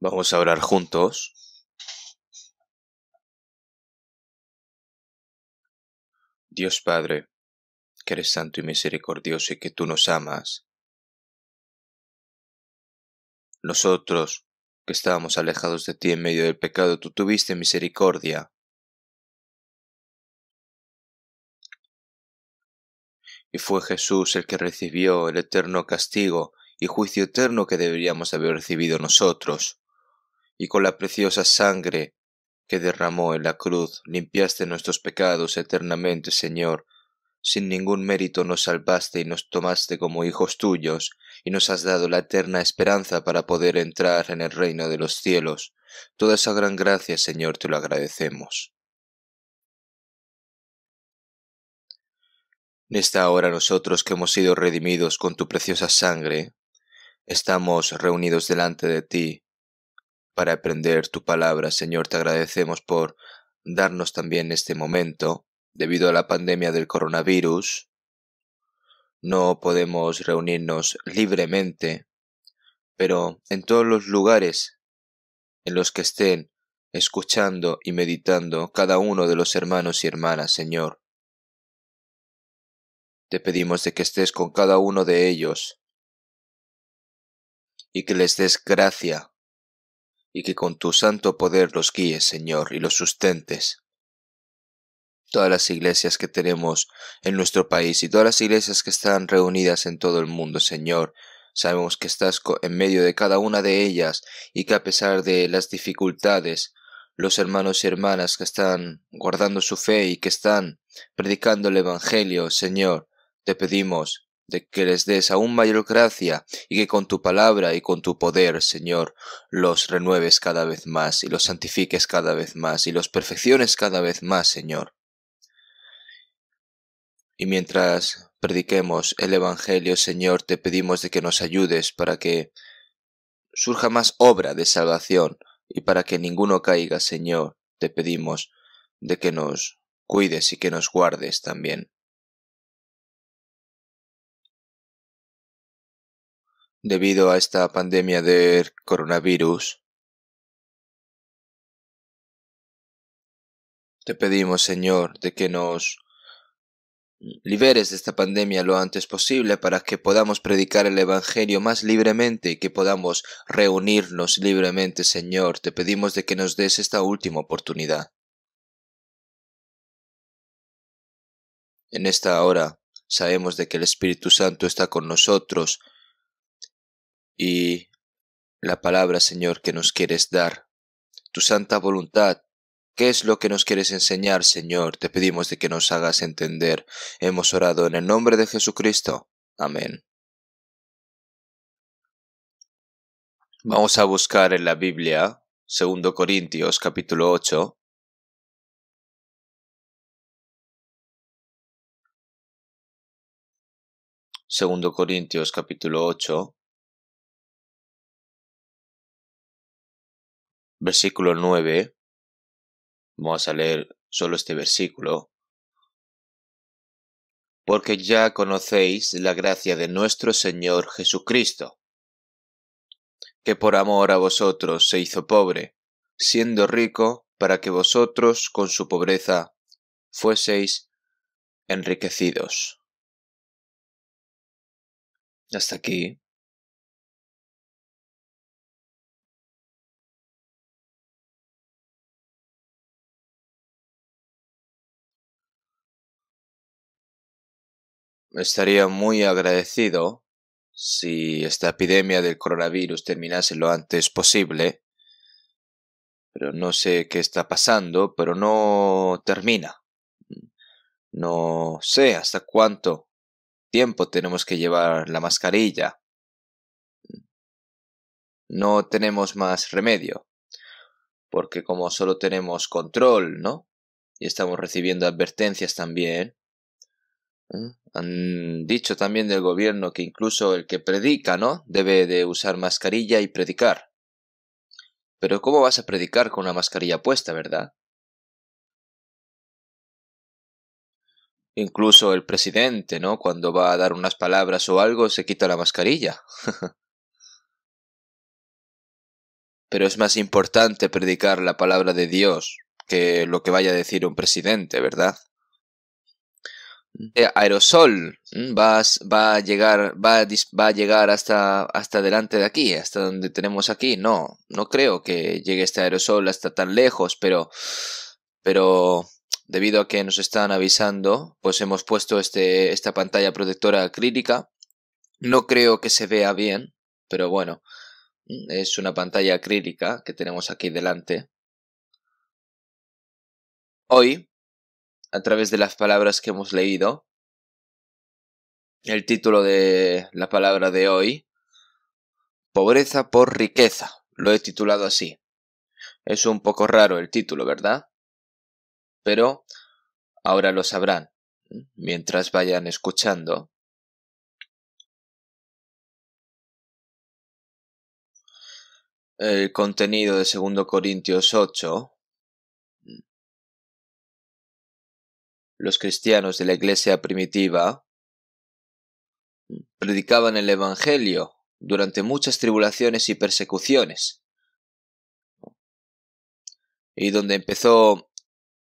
Vamos a orar juntos. Dios Padre, que eres santo y misericordioso y que tú nos amas. Nosotros, que estábamos alejados de ti en medio del pecado, tú tuviste misericordia. Y fue Jesús el que recibió el eterno castigo y juicio eterno que deberíamos haber recibido nosotros. Y con la preciosa sangre que derramó en la cruz, limpiaste nuestros pecados eternamente, Señor. Sin ningún mérito nos salvaste y nos tomaste como hijos tuyos, y nos has dado la eterna esperanza para poder entrar en el reino de los cielos. Toda esa gran gracia, Señor, te lo agradecemos. En esta hora nosotros que hemos sido redimidos con tu preciosa sangre, estamos reunidos delante de ti para aprender tu palabra. Señor, te agradecemos por darnos también este momento. Debido a la pandemia del coronavirus, no podemos reunirnos libremente, pero en todos los lugares en los que estén escuchando y meditando cada uno de los hermanos y hermanas, Señor, te pedimos de que estés con cada uno de ellos y que les des gracia y que con tu santo poder los guíes, Señor, y los sustentes. Todas las iglesias que tenemos en nuestro país y todas las iglesias que están reunidas en todo el mundo, Señor, sabemos que estás en medio de cada una de ellas y que a pesar de las dificultades, los hermanos y hermanas que están guardando su fe y que están predicando el Evangelio, Señor, te pedimos de que les des aún mayor gracia y que con tu palabra y con tu poder, Señor, los renueves cada vez más y los santifiques cada vez más y los perfecciones cada vez más, Señor. Y mientras prediquemos el Evangelio, Señor, te pedimos de que nos ayudes para que surja más obra de salvación y para que ninguno caiga, Señor, te pedimos de que nos cuides y que nos guardes también. Debido a esta pandemia del coronavirus, te pedimos, Señor, de que nos liberes de esta pandemia lo antes posible para que podamos predicar el Evangelio más libremente y que podamos reunirnos libremente, Señor. Te pedimos de que nos des esta última oportunidad. En esta hora sabemos de que el Espíritu Santo está con nosotros y la palabra, Señor, que nos quieres dar, tu santa voluntad. ¿Qué es lo que nos quieres enseñar, Señor? Te pedimos de que nos hagas entender. Hemos orado en el nombre de Jesucristo. Amén. Vamos a buscar en la Biblia, 2 Corintios capítulo 8. Segundo Corintios capítulo 8, versículo 9. Vamos a leer solo este versículo. Porque ya conocéis la gracia de nuestro Señor Jesucristo, que por amor a vosotros se hizo pobre, siendo rico, para que vosotros con su pobreza fueseis enriquecidos. Hasta aquí. Estaría muy agradecido si esta epidemia del coronavirus terminase lo antes posible, pero no sé qué está pasando, pero no termina. No sé hasta cuánto tiempo tenemos que llevar la mascarilla. No tenemos más remedio, porque como solo tenemos control, ¿no? Y estamos recibiendo advertencias también. Han dicho también del gobierno que incluso el que predica, ¿no? Debe de usar mascarilla y predicar. Pero ¿cómo vas a predicar con una mascarilla puesta, verdad? Incluso el presidente, ¿no? Cuando va a dar unas palabras o algo, se quita la mascarilla. pero es más importante predicar la palabra de Dios que lo que vaya a decir un presidente, ¿verdad? Aerosol va a llegar hasta delante de aquí, hasta donde tenemos aquí. No creo que llegue este aerosol hasta tan lejos, pero debido a que nos están avisando, pues hemos puesto esta pantalla protectora acrílica. No creo que se vea bien, pero bueno, es una pantalla acrílica que tenemos aquí delante. Hoy, a través de las palabras que hemos leído, el título de la palabra de hoy, pobreza por riqueza, lo he titulado así. Es un poco raro el título, ¿verdad? Pero ahora lo sabrán, mientras vayan escuchando. El contenido de 2 Corintios 8. Los cristianos de la iglesia primitiva predicaban el Evangelio durante muchas tribulaciones y persecuciones. Y donde empezó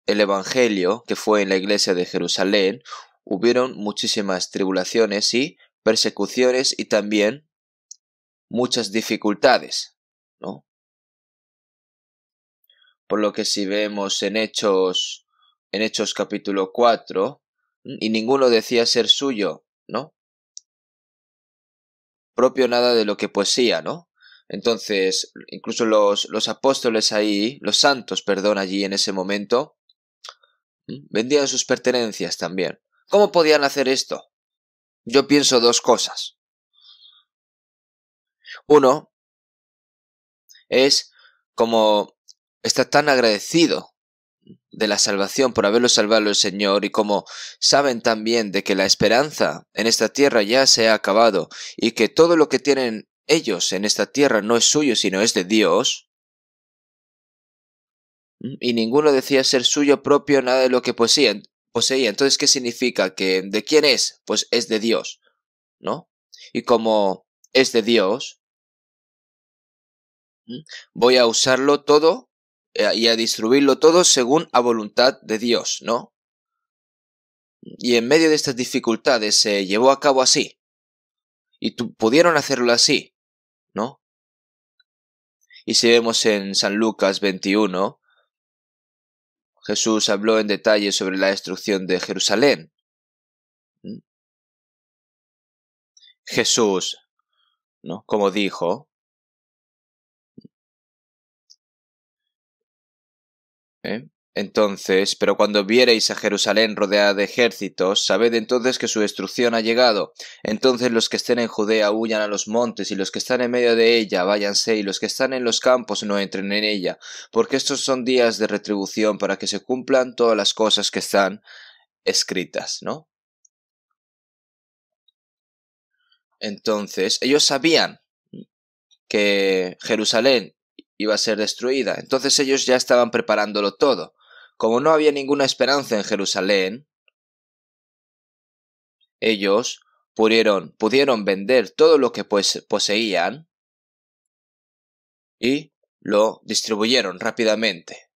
el Evangelio, que fue en la iglesia de Jerusalén, hubieron muchísimas tribulaciones y persecuciones y también muchas dificultades, ¿no? Por lo que si vemos en Hechos capítulo 4, y ninguno decía ser suyo, ¿no? Propio nada de lo que poseía, ¿no? Entonces, incluso los apóstoles ahí, los santos, perdón, allí en ese momento, vendían sus pertenencias también. ¿Cómo podían hacer esto? Yo pienso 2 cosas. Uno es como está tan agradecido de la salvación por haberlo salvado el Señor, y como saben también de que la esperanza en esta tierra ya se ha acabado y que todo lo que tienen ellos en esta tierra no es suyo sino es de Dios, y ninguno decía ser suyo propio nada de lo que poseía. Entonces, ¿qué significa? Que ¿de quién es? Pues es de Dios, ¿no? Y como es de Dios, voy a usarlo todo y a distribuirlo todo según a voluntad de Dios, ¿no? Y en medio de estas dificultades se llevó a cabo así. Y pudieron hacerlo así, ¿no? Y si vemos en San Lucas 21, Jesús habló en detalle sobre la destrucción de Jerusalén. Jesús, ¿no? Como dijo, Entonces, pero cuando viereis a Jerusalén rodeada de ejércitos, sabed entonces que su destrucción ha llegado. Entonces los que estén en Judea huyan a los montes, y los que están en medio de ella váyanse, y los que están en los campos no entren en ella, porque estos son días de retribución para que se cumplan todas las cosas que están escritas, ¿no? Entonces, ellos sabían que Jerusalén iba a ser destruida, entonces ellos ya estaban preparándolo todo. Como no había ninguna esperanza en Jerusalén, ellos pudieron vender todo lo que poseían y lo distribuyeron rápidamente.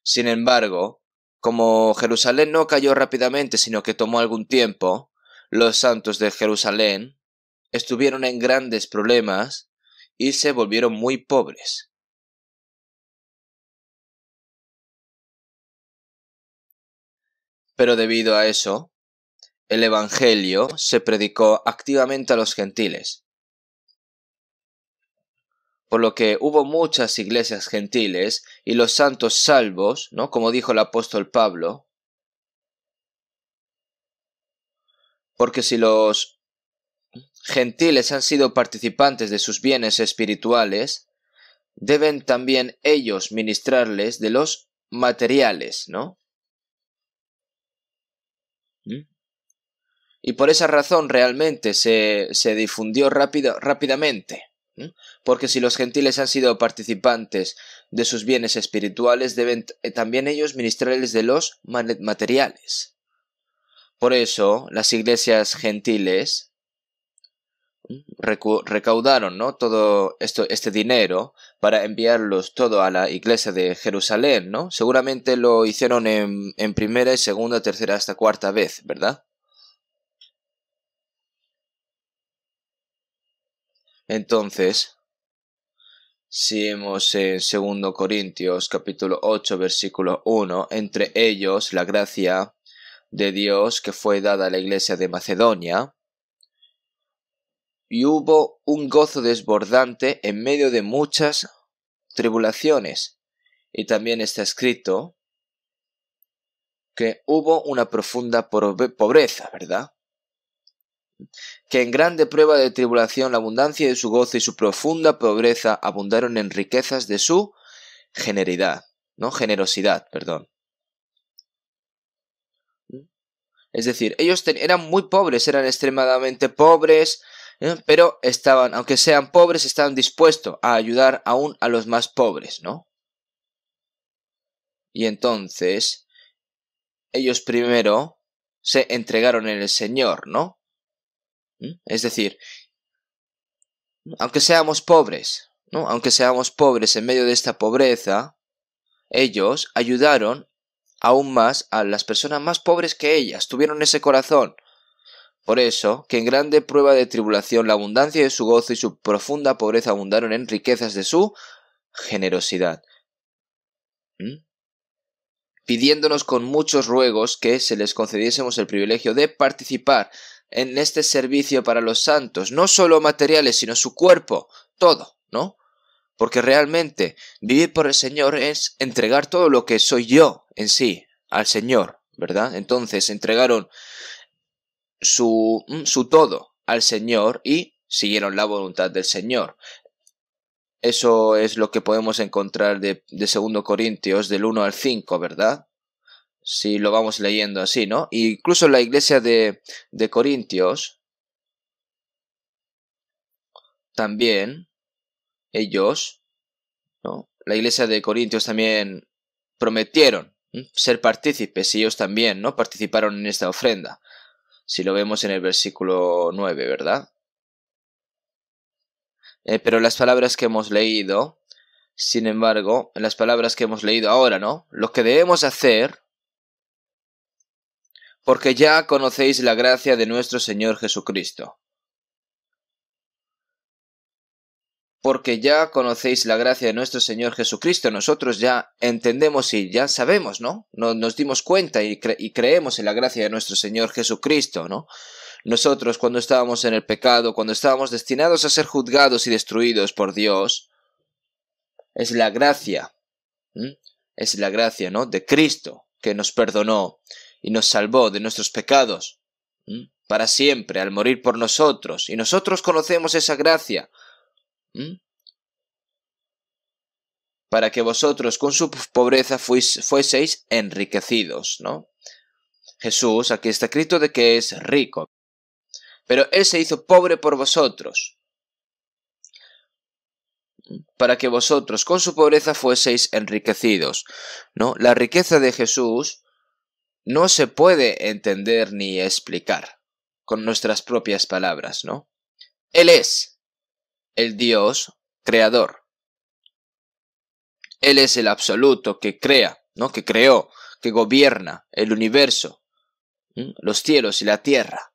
Sin embargo, como Jerusalén no cayó rápidamente, sino que tomó algún tiempo, los santos de Jerusalén estuvieron en grandes problemas y se volvieron muy pobres. Pero debido a eso, el Evangelio se predicó activamente a los gentiles. Por lo que hubo muchas iglesias gentiles y los santos salvos, ¿no? Como dijo el apóstol Pablo, porque si los gentiles han sido participantes de sus bienes espirituales, deben también ellos ministrarles de los materiales, ¿no? Y por esa razón realmente se difundió rápidamente. Porque si los gentiles han sido participantes de sus bienes espirituales, deben también ellos ministrarles de los materiales. Por eso las iglesias gentiles recaudaron, ¿no?, todo este dinero para enviarlos todo a la iglesia de Jerusalén, ¿no? Seguramente lo hicieron en primera y segunda, tercera hasta cuarta vez, ¿verdad? Entonces, si hemos en 2 Corintios capítulo 8 versículo 1, entre ellos la gracia de Dios que fue dada a la iglesia de Macedonia, y hubo un gozo desbordante en medio de muchas tribulaciones. Y también está escrito que hubo una profunda pobreza, ¿verdad? Que en grande prueba de tribulación la abundancia de su gozo y su profunda pobreza abundaron en riquezas de su generosidad, perdón. Es decir, ellos eran muy pobres, eran extremadamente pobres, pero estaban, aunque sean pobres, estaban dispuestos a ayudar aún a los más pobres, ¿no? Y entonces, ellos primero se entregaron en el Señor, ¿no? Es decir, aunque seamos pobres, ¿no? Aunque seamos pobres en medio de esta pobreza, ellos ayudaron aún más a las personas más pobres que ellas, tuvieron ese corazón. Por eso, que en grande prueba de tribulación la abundancia de su gozo y su profunda pobreza abundaron en riquezas de su generosidad. Pidiéndonos con muchos ruegos que se les concediésemos el privilegio de participar en este servicio para los santos, no solo materiales, sino su cuerpo, todo, ¿no? Porque realmente vivir por el Señor es entregar todo lo que soy yo en sí al Señor, ¿verdad? Entonces entregaron su todo al Señor y siguieron la voluntad del Señor. Eso es lo que podemos encontrar de 2 Corintios del 1 al 5, ¿verdad? Si lo vamos leyendo así, ¿no? Incluso la iglesia de Corintios, también, ellos, ¿no? La iglesia de Corintios también prometieron ser partícipes, y ellos también, ¿no?, participaron en esta ofrenda. Si lo vemos en el versículo 9, ¿verdad? Pero las palabras que hemos leído, sin embargo, en las palabras que hemos leído ahora, ¿no?, lo que debemos hacer, porque ya conocéis la gracia de nuestro Señor Jesucristo. Porque ya conocéis la gracia de nuestro Señor Jesucristo. Nosotros ya entendemos y ya sabemos, ¿no? Nos dimos cuenta y creemos en la gracia de nuestro Señor Jesucristo, ¿no? Nosotros, cuando estábamos en el pecado, cuando estábamos destinados a ser juzgados y destruidos por Dios, es la gracia, es la gracia, ¿no?, de Cristo que nos perdonó y nos salvó de nuestros pecados para siempre al morir por nosotros. Y nosotros conocemos esa gracia. Para que vosotros con su pobreza fueseis enriquecidos, ¿no? Jesús, aquí está escrito de que es rico, pero Él se hizo pobre por vosotros, para que vosotros con su pobreza fueseis enriquecidos, ¿no? La riqueza de Jesús no se puede entender ni explicar con nuestras propias palabras, ¿no? Él es el Dios creador. Él es el absoluto que crea, ¿no?, que creó, que gobierna el universo, los cielos y la tierra.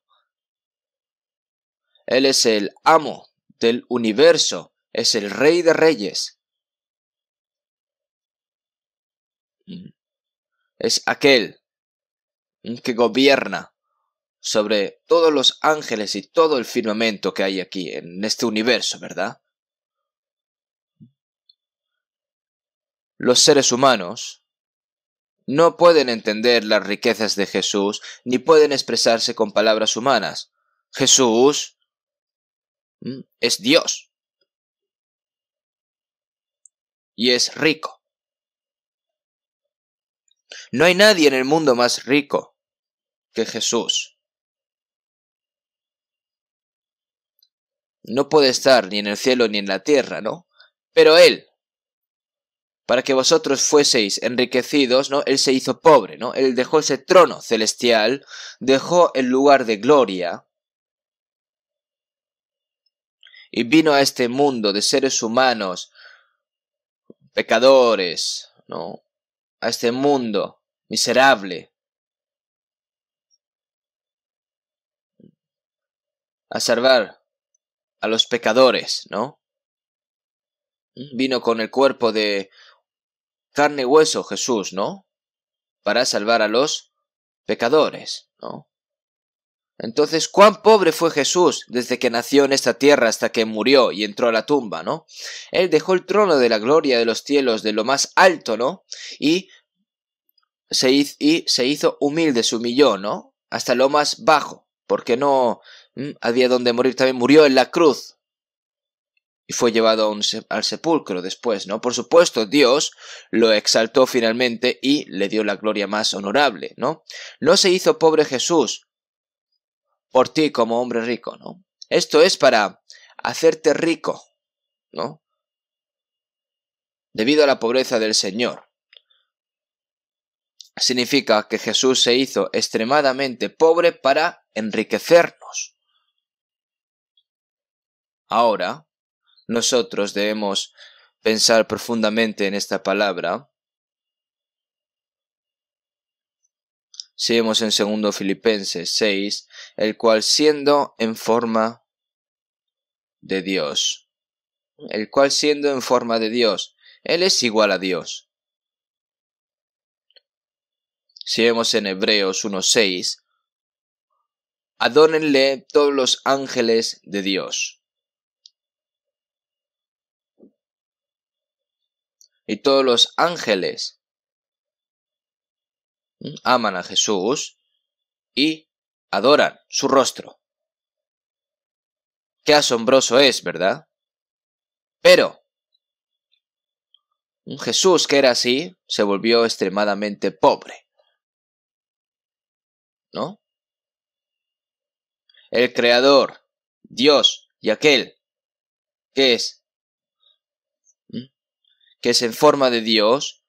Él es el amo del universo, es el Rey de Reyes. Es aquel que gobierna sobre todos los ángeles y todo el firmamento que hay aquí en este universo, ¿verdad? Los seres humanos no pueden entender las riquezas de Jesús, ni pueden expresarse con palabras humanas. Jesús es Dios. Y es rico. No hay nadie en el mundo más rico que Jesús. No puede estar ni en el cielo ni en la tierra, ¿no? Pero Él, para que vosotros fueseis enriquecidos, ¿no?, Él se hizo pobre, ¿no? Él dejó ese trono celestial, dejó el lugar de gloria, y vino a este mundo de seres humanos, pecadores, ¿no? A este mundo miserable, a salvar a los pecadores, ¿no? Vino con el cuerpo de carne y hueso Jesús, ¿no? Para salvar a los pecadores, ¿no? Entonces, ¿cuán pobre fue Jesús desde que nació en esta tierra hasta que murió y entró a la tumba, ¿no? Él dejó el trono de la gloria de los cielos, de lo más alto, ¿no? Y se hizo humilde, se humilló, ¿no? Hasta lo más bajo, porque no había donde morir. También murió en la cruz y fue llevado al sepulcro después, ¿no? Por supuesto, Dios lo exaltó finalmente y le dio la gloria más honorable, ¿no? No se hizo pobre Jesús por ti como hombre rico, ¿no? Esto es para hacerte rico, ¿no? Debido a la pobreza del Señor. Significa que Jesús se hizo extremadamente pobre para enriquecernos. Ahora, nosotros debemos pensar profundamente en esta palabra. Seguimos en 2 Filipenses 6, el cual siendo en forma de Dios. El cual siendo en forma de Dios. Él es igual a Dios. Si vemos en Hebreos 1:6, adórenle todos los ángeles de Dios. Y todos los ángeles aman a Jesús y adoran su rostro. Qué asombroso es, ¿verdad? Pero Jesús, que era así, se volvió extremadamente pobre, ¿no? El Creador, Dios y aquel que es en forma de Dios,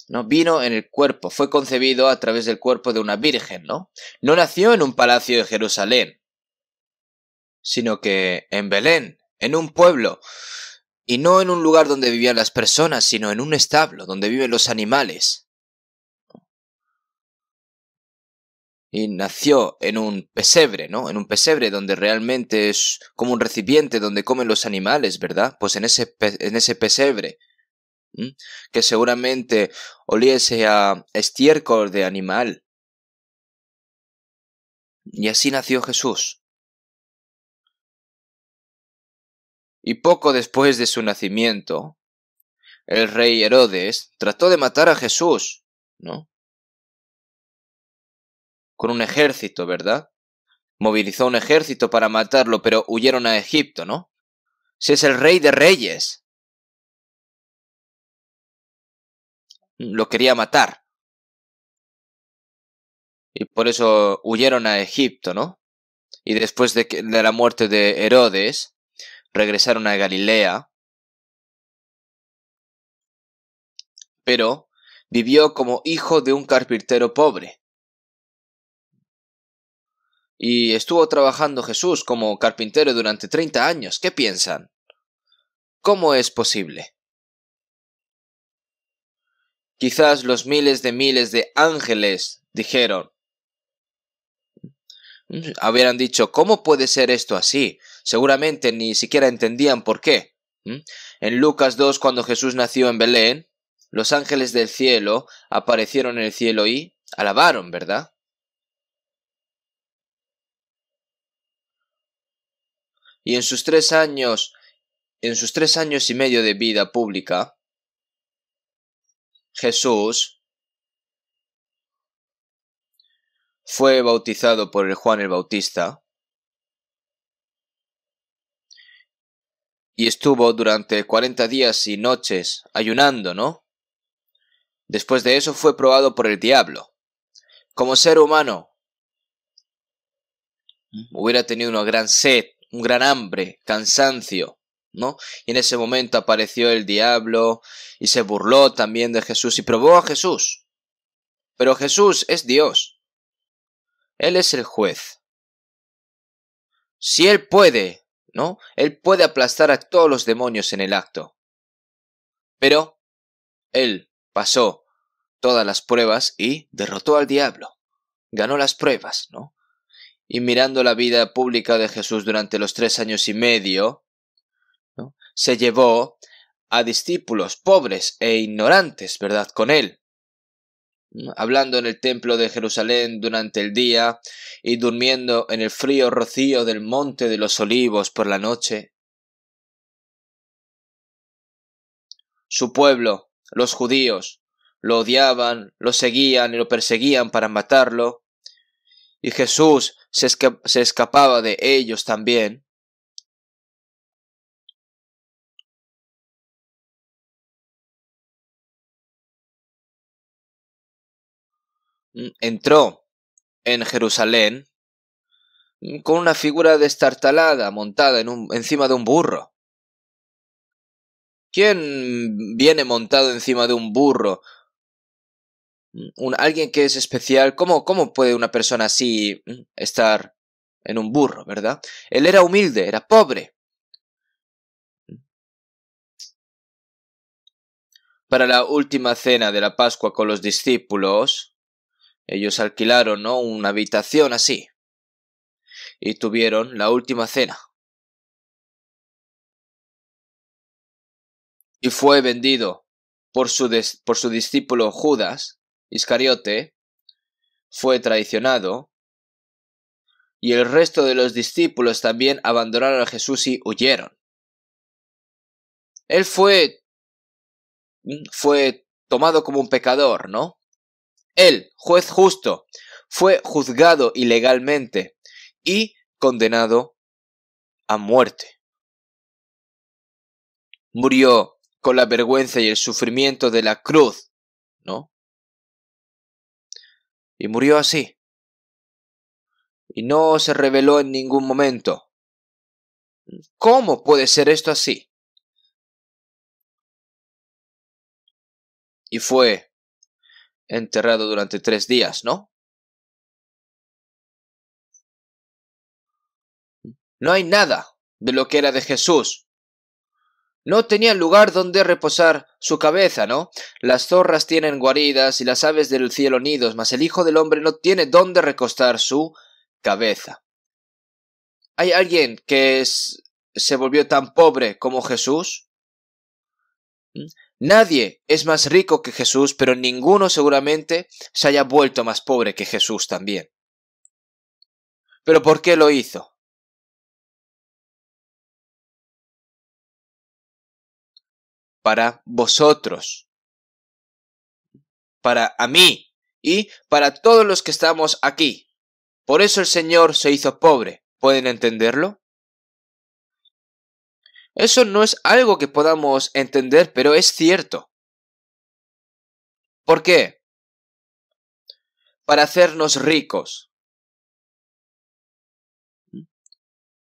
¿no? Vino en el cuerpo, fue concebido a través del cuerpo de una virgen, ¿no? No nació en un palacio de Jerusalén, sino que en Belén, en un pueblo, y no en un lugar donde vivían las personas, sino en un establo donde viven los animales. Y nació en un pesebre, ¿no? En un pesebre donde realmente es como un recipiente donde comen los animales, ¿verdad? Pues en ese pesebre, que seguramente oliese a estiércol de animal. Y así nació Jesús. Y poco después de su nacimiento, el rey Herodes trató de matar a Jesús, ¿no? Con un ejército, ¿verdad? Movilizó un ejército para matarlo, pero huyeron a Egipto, ¿no? Si es el rey de reyes. Lo quería matar. Y por eso huyeron a Egipto, ¿no? Y después de la muerte de Herodes, regresaron a Galilea. Pero vivió como hijo de un carpintero pobre. Y estuvo trabajando Jesús como carpintero durante 30 años. ¿Qué piensan? ¿Cómo es posible? Quizás los miles de ángeles dijeron, hubieran dicho, ¿cómo puede ser esto así? Seguramente ni siquiera entendían por qué. En Lucas 2, cuando Jesús nació en Belén, los ángeles del cielo aparecieron en el cielo y alabaron, ¿verdad? Y en sus 3 años y medio de vida pública, Jesús fue bautizado por el Juan el Bautista y estuvo durante 40 días y noches ayunando, ¿no? Después de eso fue probado por el diablo. Como ser humano, hubiera tenido una gran sed, un gran hambre, cansancio, ¿no? Y en ese momento apareció el diablo y se burló también de Jesús y probó a Jesús. Pero Jesús es Dios. Él es el juez. Si Él puede ¿no? Él puede aplastar a todos los demonios en el acto. Pero él pasó todas las pruebas y derrotó al diablo. Ganó las pruebas, ¿no? Y mirando la vida pública de Jesús durante los 3 años y medio, ¿no? Se llevó a discípulos pobres e ignorantes, ¿verdad?, con él, ¿no? Hablando en el templo de Jerusalén durante el día y durmiendo en el frío rocío del monte de los olivos por la noche. Su pueblo, los judíos, lo odiaban, lo seguían y lo perseguían para matarlo, y Jesús se escapaba de ellos también. Entró en Jerusalén con una figura destartalada montada encima de un burro. ¿Quién viene montado encima de un burro? Alguien que es especial. ¿Cómo puede una persona así estar en un burro, verdad? Él era humilde, era pobre. Para la última cena de la Pascua con los discípulos, ellos alquilaron, ¿no?, una habitación así. Y tuvieron la última cena. Y fue vendido por su discípulo Judas Iscariote, fue traicionado, y el resto de los discípulos también abandonaron a Jesús y huyeron. Él fue tomado como un pecador, ¿no? Él, juez justo, fue juzgado ilegalmente y condenado a muerte. Murió con la vergüenza y el sufrimiento de la cruz, ¿no? Y murió así. Y no se reveló en ningún momento. ¿Cómo puede ser esto así? Y fue enterrado durante 3 días, ¿no? No hay nada de lo que era de Jesús. No tenía lugar donde reposar su cabeza, ¿no? Las zorras tienen guaridas y las aves del cielo nidos, mas el Hijo del Hombre no tiene dónde recostar su cabeza. ¿Hay alguien que se volvió tan pobre como Jesús? Nadie es más rico que Jesús, pero ninguno seguramente se haya vuelto más pobre que Jesús también. ¿Pero por qué lo hizo? Para vosotros, para a mí y para todos los que estamos aquí. Por eso el Señor se hizo pobre. ¿Pueden entenderlo? Eso no es algo que podamos entender, pero es cierto. ¿Por qué? Para hacernos ricos.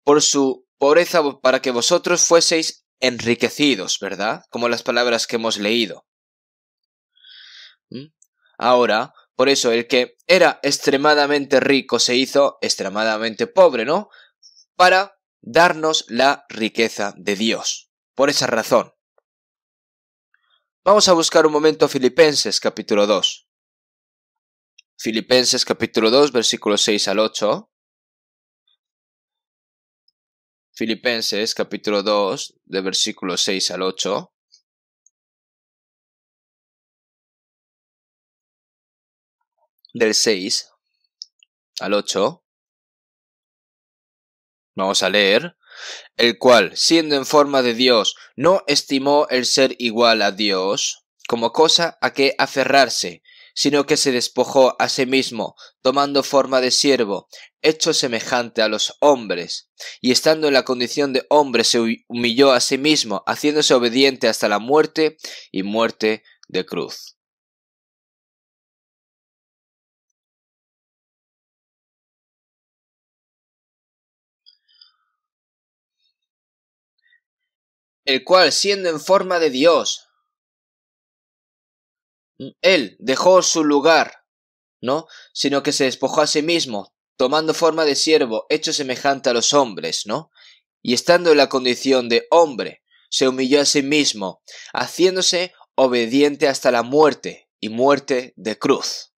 Por su pobreza, para que vosotros fueseis enriquecidos, ¿verdad? Como las palabras que hemos leído. Ahora, por eso el que era extremadamente rico se hizo extremadamente pobre, ¿no? Para darnos la riqueza de Dios. Por esa razón. Vamos a buscar un momento Filipenses capítulo 2. Filipenses capítulo 2, versículos 6 al 8. Filipenses capítulo 2, de versículos 6 al 8. Del 6 al 8. Vamos a leer. El cual, siendo en forma de Dios, no estimó el ser igual a Dios como cosa a que aferrarse, sino que se despojó a sí mismo, tomando forma de siervo, hecho semejante a los hombres, y estando en la condición de hombre se humilló a sí mismo, haciéndose obediente hasta la muerte y muerte de cruz. El cual, siendo en forma de Dios, él dejó su lugar, ¿no? Sino que se despojó a sí mismo, tomando forma de siervo, hecho semejante a los hombres, ¿no? y estando en la condición de hombre, se humilló a sí mismo, haciéndose obediente hasta la muerte y muerte de cruz.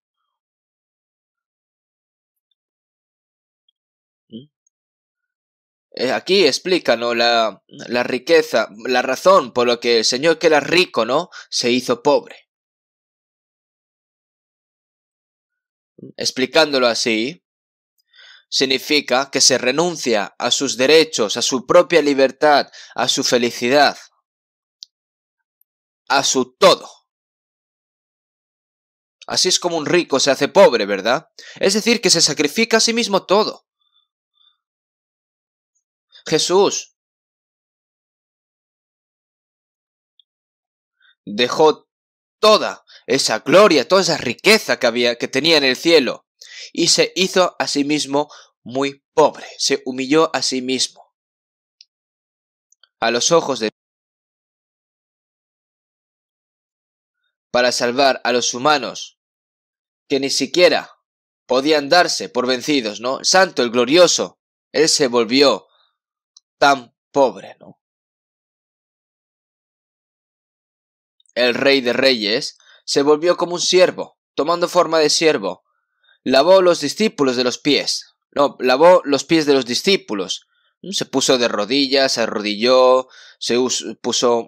Aquí explica, ¿no?, la riqueza, la razón por la que el Señor, que era rico, ¿no?, se hizo pobre. Explicándolo así, significa que se renuncia a sus derechos, a su propia libertad, a su felicidad, a su todo. Así es como un rico se hace pobre, ¿verdad? Es decir, que se sacrifica a sí mismo todo. Jesús dejó toda esa gloria, toda esa riqueza que tenía en el cielo, y se hizo a sí mismo muy pobre, se humilló a sí mismo. A los ojos de para salvar a los humanos que ni siquiera podían darse por vencidos, ¿no? Santo, el glorioso, él se volvió tan pobre, ¿no? El Rey de Reyes se volvió como un siervo, tomando forma de siervo. Lavó los discípulos de los pies. No, lavó los pies de los discípulos. Se puso de rodillas, se arrodilló, se puso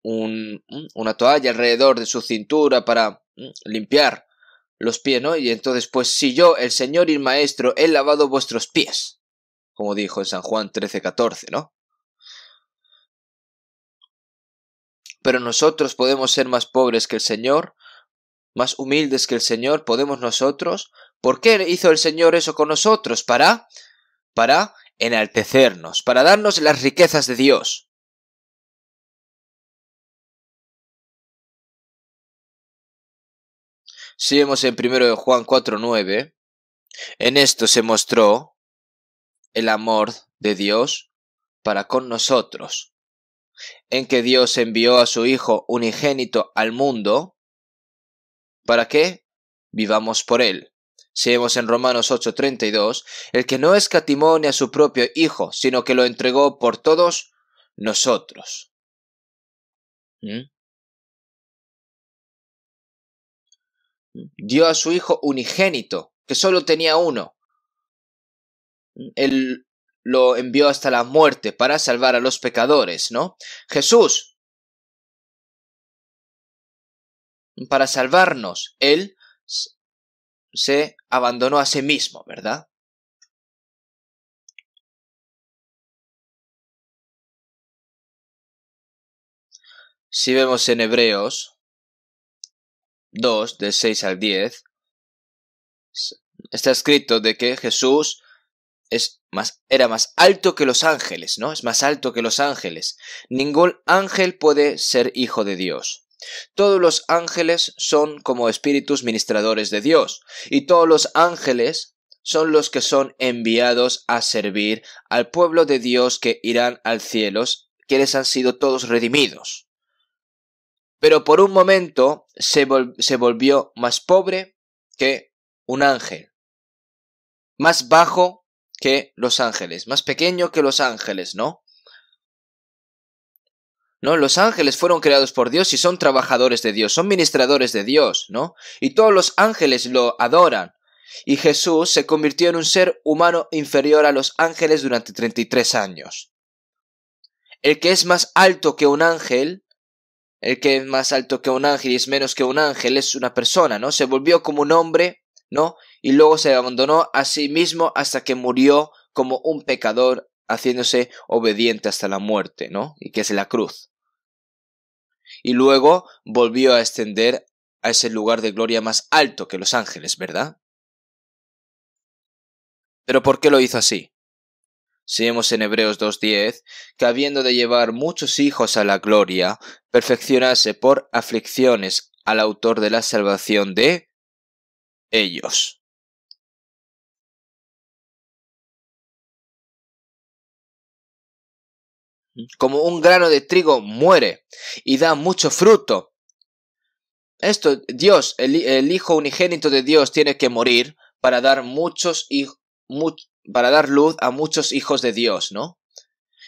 una toalla alrededor de su cintura para limpiar los pies, ¿no? Y entonces, pues si yo, el Señor y el Maestro, he lavado vuestros pies, como dijo en San Juan 13:14, ¿no? Pero nosotros podemos ser más pobres que el Señor, más humildes que el Señor, podemos nosotros. ¿Por qué hizo el Señor eso con nosotros? Para enaltecernos, para darnos las riquezas de Dios. Si vemos en 1 Juan 4:9, en esto se mostró el amor de Dios para con nosotros, en que Dios envió a su Hijo unigénito al mundo, ¿para qué? Vivamos por él. Si vemos en Romanos 8:32, el que no escatimó ni a su propio Hijo, sino que lo entregó por todos nosotros. Dio a su Hijo unigénito, que solo tenía uno. Él lo envió hasta la muerte para salvar a los pecadores, ¿no? Jesús, para salvarnos, Él se abandonó a sí mismo, ¿verdad? Si vemos en Hebreos 2, del 6 al 10, está escrito de que Jesús era más alto que los ángeles, ¿no? Es más alto que los ángeles. Ningún ángel puede ser hijo de Dios. Todos los ángeles son como espíritus ministradores de Dios, y todos los ángeles son los que son enviados a servir al pueblo de Dios que irán al cielo, quienes han sido todos redimidos. Pero por un momento se volvió más pobre que un ángel, más bajo que los ángeles, más pequeño que los ángeles, ¿no? ¿No? Los ángeles fueron creados por Dios y son trabajadores de Dios, son ministradores de Dios, ¿no? Y todos los ángeles lo adoran. Y Jesús se convirtió en un ser humano inferior a los ángeles durante 33 años. El que es más alto que un ángel, el que es más alto que un ángel y es menos que un ángel, es una persona, ¿no? Se volvió como un hombre, ¿no? Y luego se abandonó a sí mismo hasta que murió como un pecador, haciéndose obediente hasta la muerte, ¿no? Y que es la cruz. Y luego volvió a ascender a ese lugar de gloria más alto que los ángeles, ¿verdad? ¿Pero por qué lo hizo así? Si vemos en Hebreos 2:10, que habiendo de llevar muchos hijos a la gloria, perfeccionase por aflicciones al autor de la salvación de ellos. Como un grano de trigo muere y da mucho fruto. Esto, Dios, el Hijo unigénito de Dios tiene que morir para dar muchos para dar luz a muchos hijos de Dios, ¿no?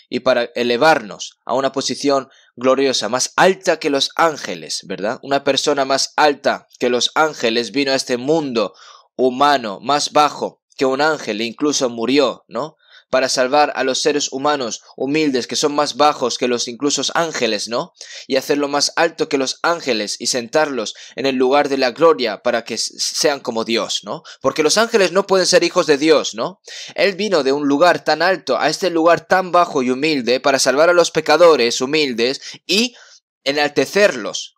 Y para elevarnos a una posición gloriosa, más alta que los ángeles, ¿verdad? Una persona más alta que los ángeles vino a este mundo humano, más bajo que un ángel, e incluso murió, ¿no? Para salvar a los seres humanos humildes que son más bajos que los incluso ángeles, ¿no? Y hacerlo más alto que los ángeles y sentarlos en el lugar de la gloria para que sean como Dios, ¿no? Porque los ángeles no pueden ser hijos de Dios, ¿no? Él vino de un lugar tan alto a este lugar tan bajo y humilde para salvar a los pecadores humildes y enaltecerlos.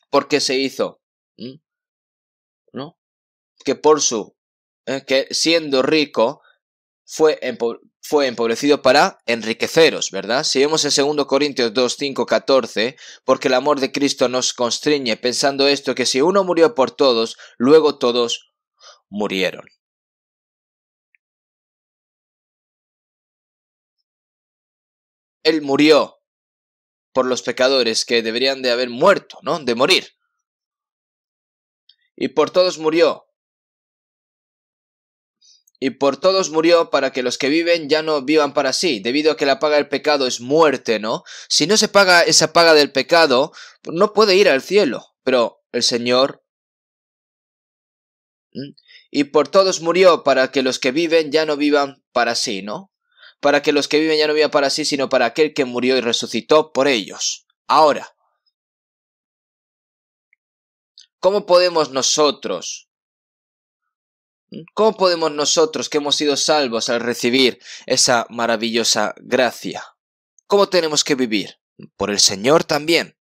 ¿Por qué se hizo? ¿No? Que por que siendo rico fue empobrecido para enriqueceros, ¿verdad? Si vemos en 2 Corintios 2, 5, 14, porque el amor de Cristo nos constriñe pensando esto, que si uno murió por todos, luego todos murieron. Él murió por los pecadores que deberían de haber muerto, ¿no? De morir. Y por todos murió. Y por todos murió para que los que viven ya no vivan para sí, debido a que la paga del pecado es muerte, ¿no? Si no se paga esa paga del pecado, no puede ir al cielo. Pero el Señor... Y por todos murió para que los que viven ya no vivan para sí, ¿no? Para que los que viven ya no vivan para sí, sino para aquel que murió y resucitó por ellos. Ahora, ¿cómo podemos nosotros que hemos sido salvos al recibir esa maravillosa gracia? ¿Cómo tenemos que vivir? Por el Señor también.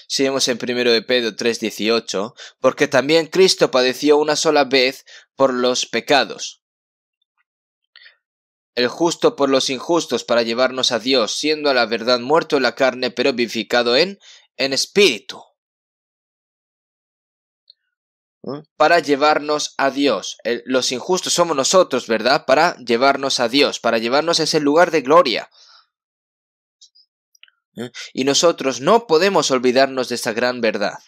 Si vemos en 1 de Pedro 3:18, porque también Cristo padeció una sola vez por los pecados, el justo por los injustos, para llevarnos a Dios, siendo a la verdad muerto en la carne, pero vivificado en espíritu. Para llevarnos a Dios. Los injustos somos nosotros, ¿verdad? Para llevarnos a Dios, para llevarnos a ese lugar de gloria. Y nosotros no podemos olvidarnos de esta gran verdad,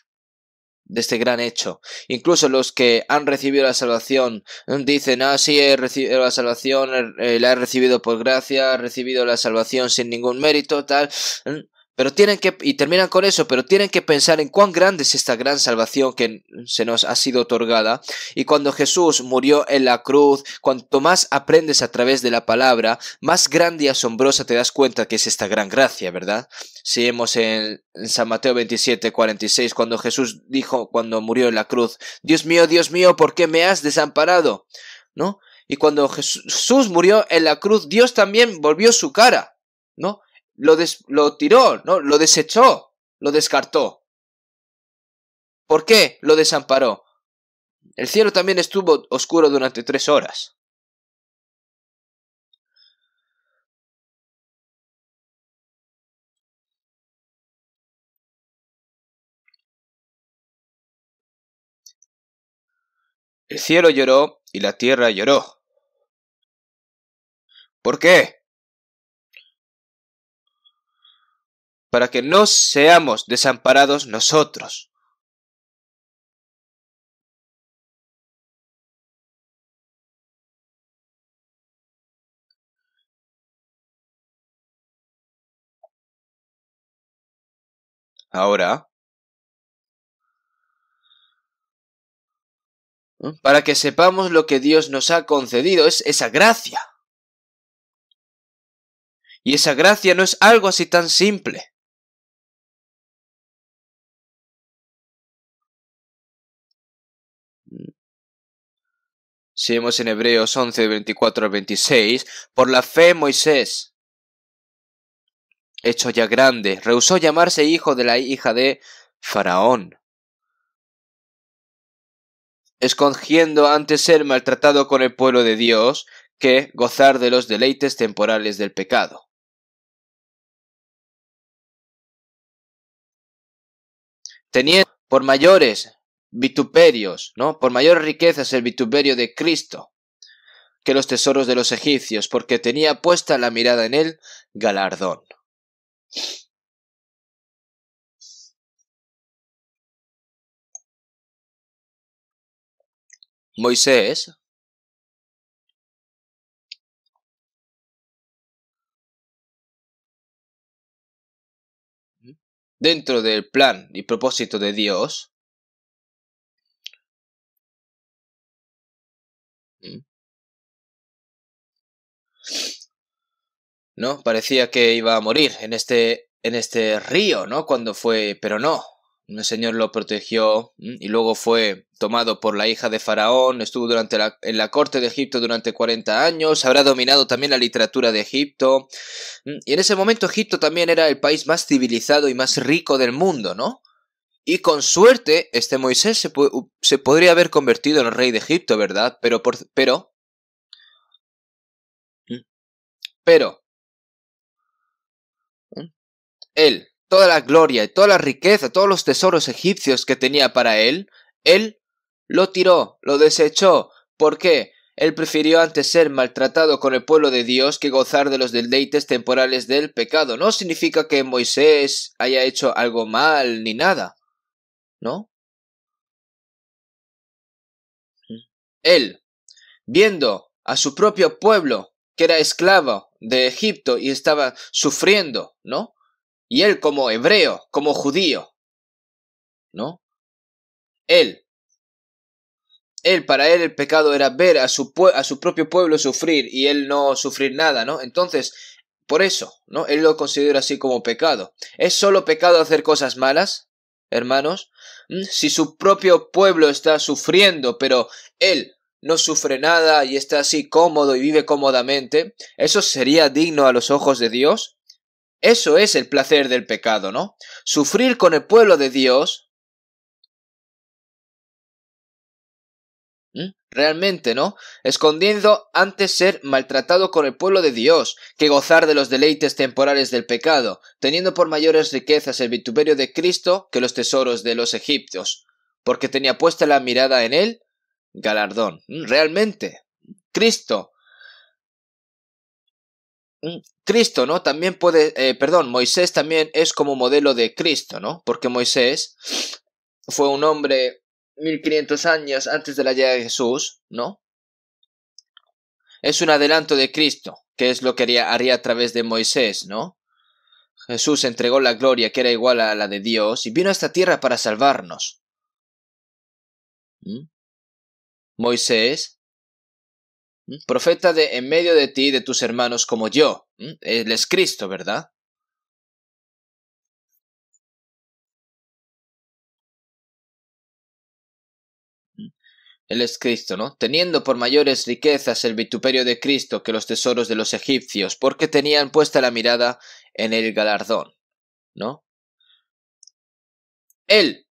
de este gran hecho. Incluso los que han recibido la salvación dicen, sí, he recibido la salvación, la he recibido por gracia, he recibido la salvación sin ningún mérito, tal... Pero y terminan con eso, pero tienen que pensar en cuán grande es esta gran salvación que se nos ha sido otorgada. Y cuando Jesús murió en la cruz, cuanto más aprendes a través de la palabra, más grande y asombrosa te das cuenta que es esta gran gracia, ¿verdad? Si vemos en San Mateo 27:46, cuando Jesús dijo, cuando murió en la cruz, Dios mío, ¿por qué me has desamparado? ¿No? Y cuando Jesús murió en la cruz, Dios también volvió su cara, ¿no? Lo tiró, ¿no? Lo desechó, lo descartó. ¿Por qué lo desamparó? El cielo también estuvo oscuro durante 3 horas. El cielo lloró y la tierra lloró. ¿Por qué? Para que no seamos desamparados nosotros. Ahora, para que sepamos lo que Dios nos ha concedido, es esa gracia. Y esa gracia no es algo así tan simple. Si vemos en Hebreos 11, 24 al 26, por la fe Moisés, hecho ya grande, rehusó llamarse hijo de la hija de Faraón, escogiendo antes ser maltratado con el pueblo de Dios que gozar de los deleites temporales del pecado. Teniendo por mayores vituperios, ¿no? Por mayores riquezas el vituperio de Cristo que los tesoros de los egipcios, porque tenía puesta la mirada en el galardón. Moisés, dentro del plan y propósito de Dios, ¿no? Parecía que iba a morir en este río, ¿no? Cuando fue, pero no. El Señor lo protegió y luego fue tomado por la hija de Faraón, estuvo en la corte de Egipto durante 40 años, habrá dominado también la literatura de Egipto. Y en ese momento Egipto también era el país más civilizado y más rico del mundo, ¿no? Y con suerte este Moisés se podría haber convertido en el rey de Egipto, ¿verdad? Pero, él, toda la gloria y toda la riqueza, todos los tesoros egipcios que tenía para él lo tiró, lo desechó. ¿Por qué? Él prefirió antes ser maltratado con el pueblo de Dios que gozar de los deleites temporales del pecado. No significa que Moisés haya hecho algo mal ni nada, ¿no? Él, viendo a su propio pueblo, que era esclavo de Egipto y estaba sufriendo, ¿no? Y él como hebreo, como judío, ¿no? Él, para él el pecado era ver a a su propio pueblo sufrir y él no sufrir nada, ¿no? Entonces, por eso, ¿no? Él lo considera así como pecado. ¿Es solo pecado hacer cosas malas, hermanos? Si su propio pueblo está sufriendo, pero él no sufre nada y está así cómodo y vive cómodamente, ¿eso sería digno a los ojos de Dios? Eso es el placer del pecado, ¿no? Sufrir con el pueblo de Dios. Realmente, ¿no? Escondiendo antes ser maltratado con el pueblo de Dios, que gozar de los deleites temporales del pecado, teniendo por mayores riquezas el vituperio de Cristo que los tesoros de los egipcios, porque tenía puesta la mirada en él, galardón. Realmente, Cristo, Cristo, ¿no? También Moisés también es como modelo de Cristo, ¿no? Porque Moisés fue un hombre 1500 años antes de la llegada de Jesús, ¿no? Es un adelanto de Cristo, que es lo que haría a través de Moisés, ¿no? Jesús entregó la gloria que era igual a la de Dios y vino a esta tierra para salvarnos. ¿Mm? Moisés, profeta de en medio de ti y de tus hermanos como yo. Él es Cristo, ¿verdad? Él es Cristo, ¿no? Teniendo por mayores riquezas el vituperio de Cristo que los tesoros de los egipcios, porque tenían puesta la mirada en el galardón, ¿no? Él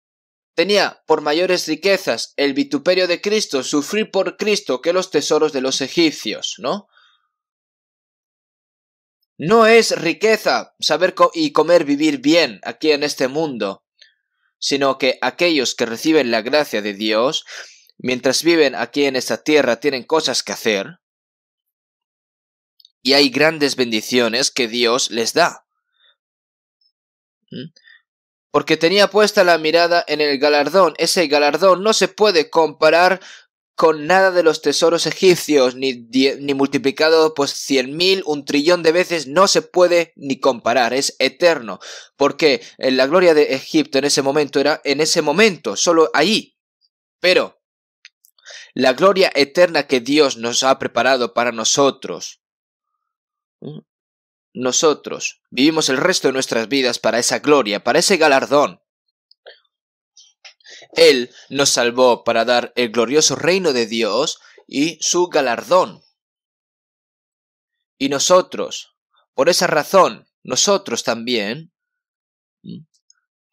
tenía por mayores riquezas el vituperio de Cristo, sufrir por Cristo, que los tesoros de los egipcios, ¿no? No es riqueza saber y comer vivir bien aquí en este mundo, sino que aquellos que reciben la gracia de Dios, mientras viven aquí en esta tierra, tienen cosas que hacer, y hay grandes bendiciones que Dios les da. Porque tenía puesta la mirada en el galardón. Ese galardón no se puede comparar con nada de los tesoros egipcios, ni multiplicado pues 100.000, 1 trillón de veces, no se puede ni comparar, es eterno, porque la gloria de Egipto en ese momento era en ese momento, solo ahí, pero la gloria eterna que Dios nos ha preparado para nosotros, nosotros vivimos el resto de nuestras vidas para esa gloria, para ese galardón. Él nos salvó para dar el glorioso reino de Dios y su galardón. Y nosotros, por esa razón, nosotros también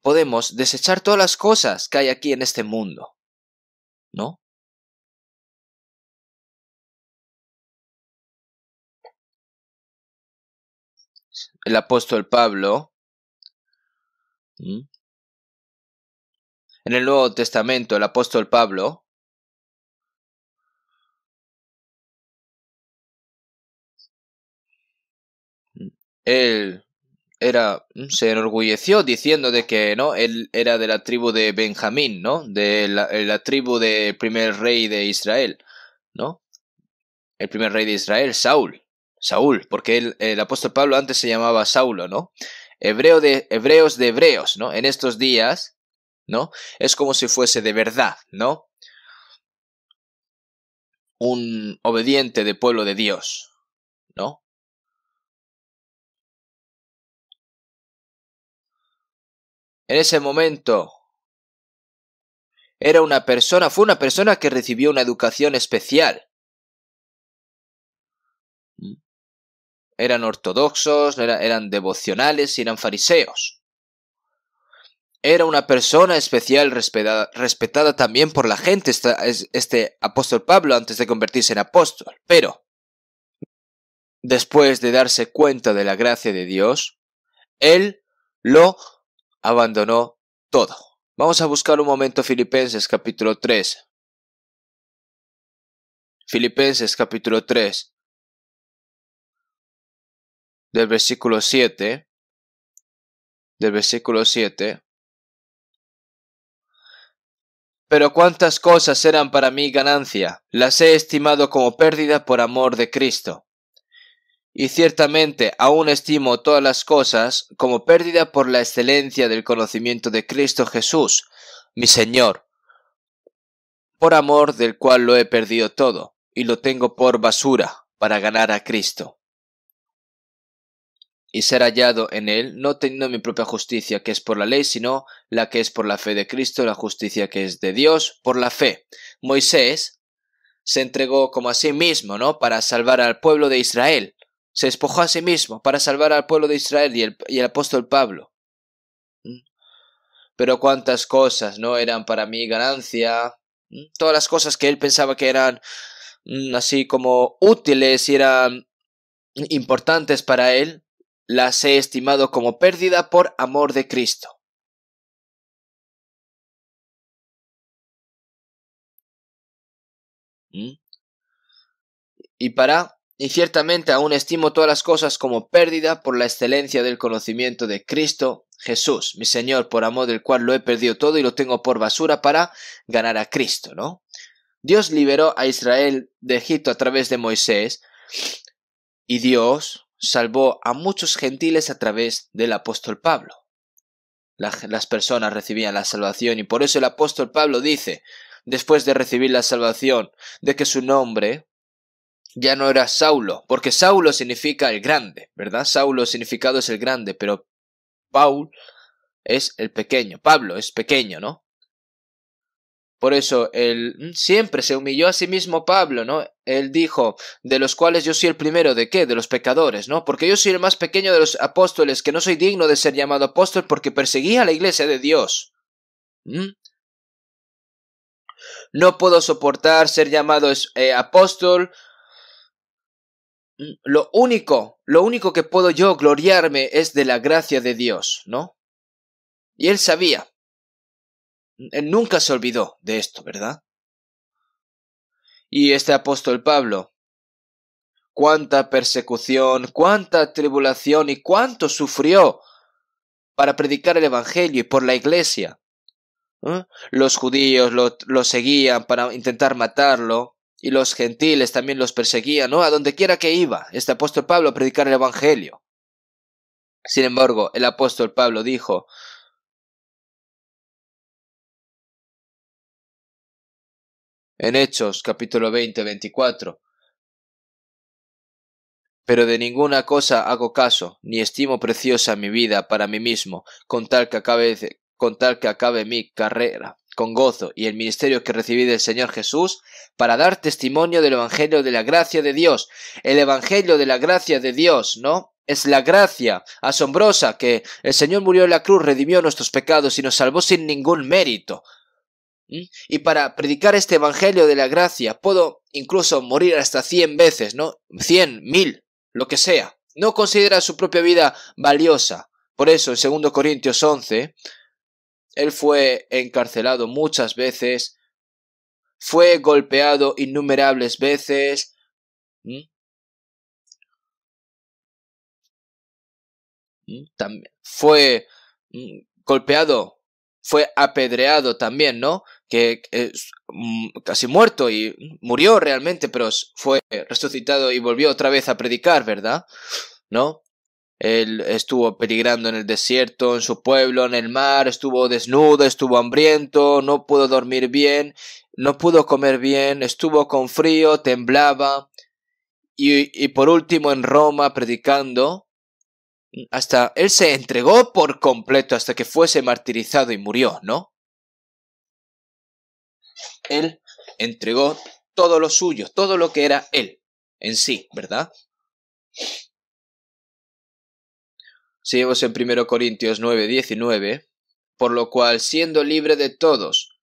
podemos desechar todas las cosas que hay aquí en este mundo, ¿no? El apóstol Pablo, en el Nuevo Testamento, el apóstol Pablo, él se enorgulleció diciendo de que, ¿no?, él era de la tribu de Benjamín, ¿no?, de la tribu del primer rey de Israel, ¿no? El primer rey de Israel, Saúl, porque el apóstol Pablo antes se llamaba Saulo, ¿no? Hebreos de hebreos, ¿no? En estos días, ¿no?, es como si fuese de verdad, ¿no?, un obediente del pueblo de Dios, ¿no? En ese momento fue una persona que recibió una educación especial. Eran ortodoxos, eran devocionales y eran fariseos. Era una persona especial, respetada también por la gente, este apóstol Pablo, antes de convertirse en apóstol. Pero, después de darse cuenta de la gracia de Dios, él lo abandonó todo. Vamos a buscar un momento Filipenses capítulo 3. Filipenses capítulo 3, del versículo 7. Del versículo 7. Pero cuántas cosas eran para mí ganancia, las he estimado como pérdida por amor de Cristo. Y ciertamente aún estimo todas las cosas como pérdida por la excelencia del conocimiento de Cristo Jesús, mi Señor, por amor del cual lo he perdido todo, y lo tengo por basura para ganar a Cristo, y ser hallado en él, no teniendo mi propia justicia que es por la ley, sino la que es por la fe de Cristo, la justicia que es de Dios por la fe. Moisés se entregó como a sí mismo, ¿no?, para salvar al pueblo de Israel. Se despojó a sí mismo para salvar al pueblo de Israel y el apóstol Pablo. Pero cuántas cosas no eran para mí ganancia. Todas las cosas que él pensaba que eran así como útiles y eran importantes para él, las he estimado como pérdida por amor de Cristo. Y ciertamente aún estimo todas las cosas como pérdida por la excelencia del conocimiento de Cristo Jesús, mi Señor, por amor del cual lo he perdido todo y lo tengo por basura para ganar a Cristo, ¿no? Dios liberó a Israel de Egipto a través de Moisés y Dios salvó a muchos gentiles a través del apóstol Pablo. Las personas recibían la salvación y por eso el apóstol Pablo dice, después de recibir la salvación, de que su nombre ya no era Saulo, porque Saulo significa el grande, ¿verdad? Saulo significado es el grande, pero Paul es el pequeño, Pablo es pequeño, ¿no? Por eso él siempre se humilló a sí mismo Pablo, ¿no? Él dijo, de los cuales yo soy el primero, ¿de qué? De los pecadores, ¿no? Porque yo soy el más pequeño de los apóstoles, que no soy digno de ser llamado apóstol porque perseguía a la iglesia de Dios. No puedo soportar ser llamado apóstol. Lo único que puedo yo gloriarme es de la gracia de Dios, ¿no? Y él sabía. Él nunca se olvidó de esto, ¿verdad? Y este apóstol Pablo, cuánta persecución, cuánta tribulación y cuánto sufrió para predicar el evangelio y por la iglesia. Los judíos lo seguían para intentar matarlo y los gentiles también los perseguían, ¿no? A donde quiera que iba este apóstol Pablo a predicar el evangelio. Sin embargo, el apóstol Pablo dijo, en Hechos capítulo 20-24, pero de ninguna cosa hago caso, ni estimo preciosa mi vida para mí mismo, con tal que acabe mi carrera con gozo y el ministerio que recibí del Señor Jesús, para dar testimonio del Evangelio de la gracia de Dios. El Evangelio de la gracia de Dios, ¿no? Es la gracia asombrosa que el Señor murió en la cruz, redimió nuestros pecados y nos salvó sin ningún mérito. Y para predicar este Evangelio de la gracia puedo incluso morir hasta 100 veces, ¿no? 100, 1000, lo que sea. No considera su propia vida valiosa. Por eso en 2 Corintios 11, él fue encarcelado muchas veces, fue golpeado innumerables veces. También fue golpeado, fue apedreado también, ¿no? Que casi muerto y murió realmente, pero fue resucitado y volvió otra vez a predicar, ¿verdad? ¿No? Él estuvo peligrando en el desierto, en su pueblo, en el mar, estuvo desnudo, estuvo hambriento, no pudo dormir bien, no pudo comer bien, estuvo con frío, temblaba, y por último en Roma predicando, hasta él se entregó por completo hasta que fuese martirizado y murió, ¿no? Él entregó todo lo suyo, todo lo que era él en sí, ¿verdad? Seguimos en 1 Corintios 9:19, por lo cual, siendo libre de todos,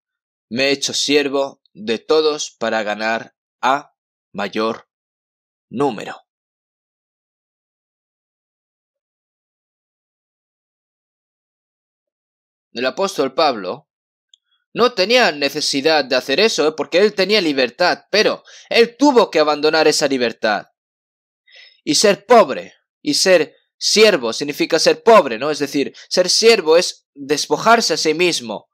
me he hecho siervo de todos para ganar a mayor número. El apóstol Pablo no tenía necesidad de hacer eso, porque él tenía libertad, pero él tuvo que abandonar esa libertad. Y ser pobre y ser siervo significa ser pobre, ¿no? Es decir, ser siervo es despojarse a sí mismo,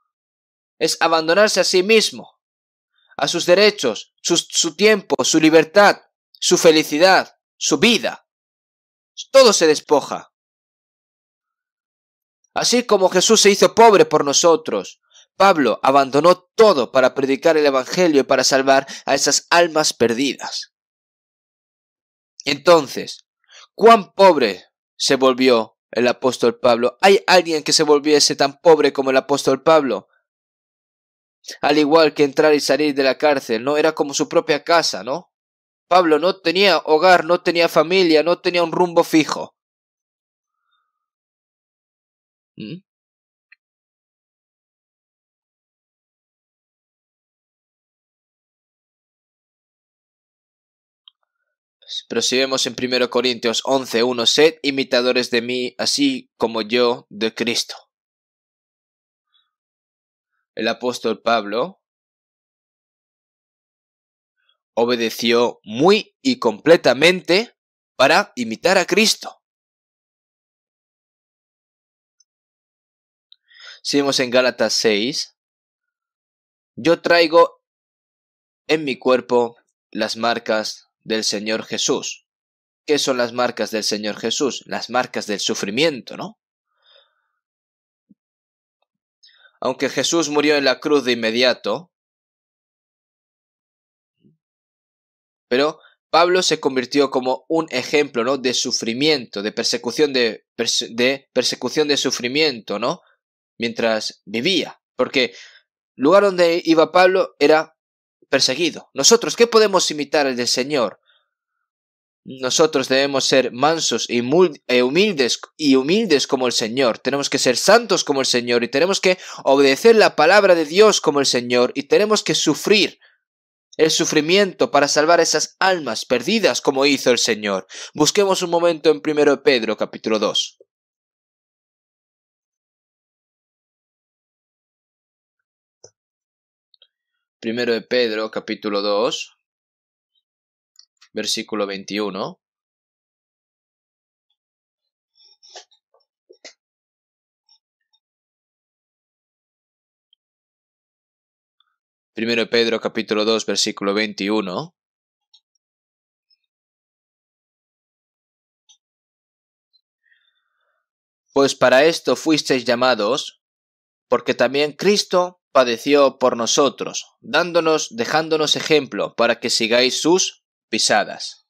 es abandonarse a sí mismo, a sus derechos, su tiempo, su libertad, su felicidad, su vida. Todo se despoja. Así como Jesús se hizo pobre por nosotros, Pablo abandonó todo para predicar el Evangelio y para salvar a esas almas perdidas. Entonces, ¿cuán pobre se volvió el apóstol Pablo? ¿Hay alguien que se volviese tan pobre como el apóstol Pablo? Al igual que entrar y salir de la cárcel, ¿no? Era como su propia casa, ¿no? Pablo no tenía hogar, no tenía familia, no tenía un rumbo fijo. ¿Mm? Pero si vemos en 1 Corintios 11:1, sed imitadores de mí, así como yo de Cristo. El apóstol Pablo obedeció muy y completamente para imitar a Cristo. Si vemos en Gálatas 6, yo traigo en mi cuerpo las marcas del Señor Jesús. ¿Qué son las marcas del Señor Jesús? Las marcas del sufrimiento, ¿no? Aunque Jesús murió en la cruz de inmediato, pero Pablo se convirtió como un ejemplo, ¿no? De sufrimiento, de persecución, de persecución de sufrimiento, ¿no? Mientras vivía. Porque el lugar donde iba Pablo era perseguido. Nosotros, ¿qué podemos imitar del Señor? Nosotros debemos ser mansos y humildes como el Señor. Tenemos que ser santos como el Señor y tenemos que obedecer la palabra de Dios como el Señor y tenemos que sufrir el sufrimiento para salvar esas almas perdidas como hizo el Señor. Busquemos un momento en 1 Pedro capítulo 2. 1 Pedro capítulo 2, versículo 21. Primero Pedro capítulo 2 versículo 21. Pues para esto fuisteis llamados, porque también Cristo padeció por nosotros, dejándonos ejemplo para que sigáis sus pisadas.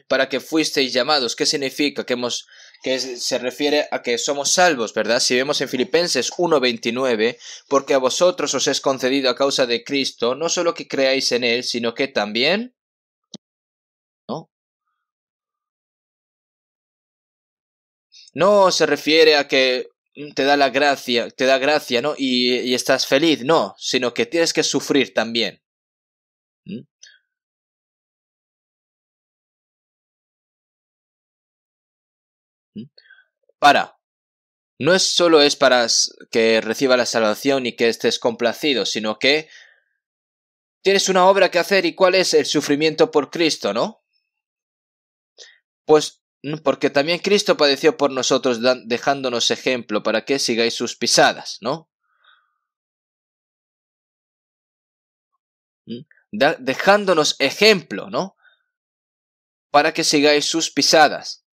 Para que fuisteis llamados. ¿Qué significa? Que se refiere a que somos salvos, ¿verdad? Si vemos en Filipenses 1:29, porque a vosotros os es concedido a causa de Cristo, no solo que creáis en Él, sino que también, ¿no? No se refiere a que te da gracia, ¿no? Y estás feliz, no, sino que tienes que sufrir también. ¿Mm? ¿Mm? Para. no es solo es para que reciba la salvación y que estés complacido, sino que tienes una obra que hacer. ¿Y cuál es? El sufrimiento por Cristo, ¿no? Pues porque también Cristo padeció por nosotros, dejándonos ejemplo para que sigáis sus pisadas, ¿no? Dejándonos ejemplo, ¿no? Para que sigáis sus pisadas.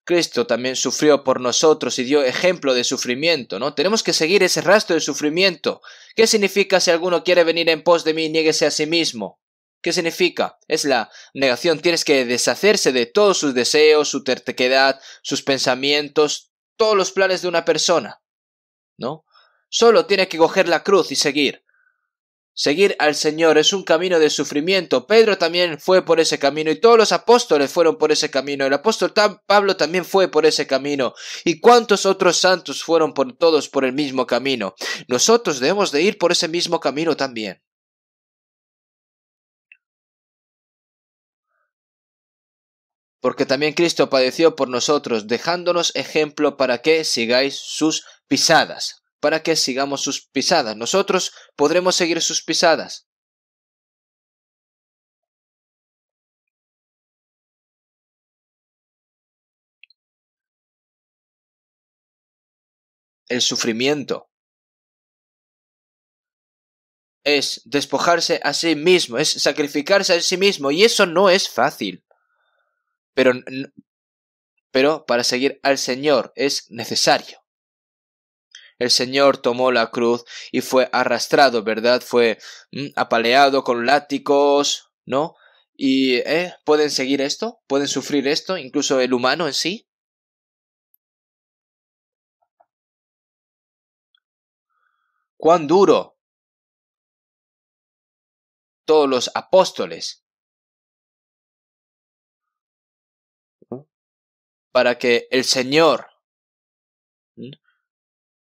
Cristo también sufrió por nosotros y dio ejemplo de sufrimiento, ¿no? Tenemos que seguir ese rastro de sufrimiento. ¿Qué significa si alguno quiere venir en pos de mí, niéguese a sí mismo? ¿Qué significa? Es la negación. Tienes que deshacerse de todos sus deseos, su terquedad, sus pensamientos, todos los planes de una persona, ¿no? Solo tiene que coger la cruz y seguir. Seguir al Señor es un camino de sufrimiento. Pedro también fue por ese camino y todos los apóstoles fueron por ese camino. El apóstol Pablo también fue por ese camino. ¿Y cuántos otros santos fueron todos por el mismo camino? Nosotros debemos de ir por ese mismo camino también. Porque también Cristo padeció por nosotros, dejándonos ejemplo para que sigáis sus pisadas. Para que sigamos sus pisadas. Nosotros podremos seguir sus pisadas. El sufrimiento es despojarse a sí mismo, es sacrificarse a sí mismo, y eso no es fácil. Pero para seguir al Señor es necesario. El Señor tomó la cruz y fue arrastrado, ¿verdad? Fue apaleado con látigos, ¿no? ¿Y pueden seguir esto? ¿Pueden sufrir esto? Incluso el humano en sí. ¡Cuán duro! Todos los apóstoles, ¿no? Para que el Señor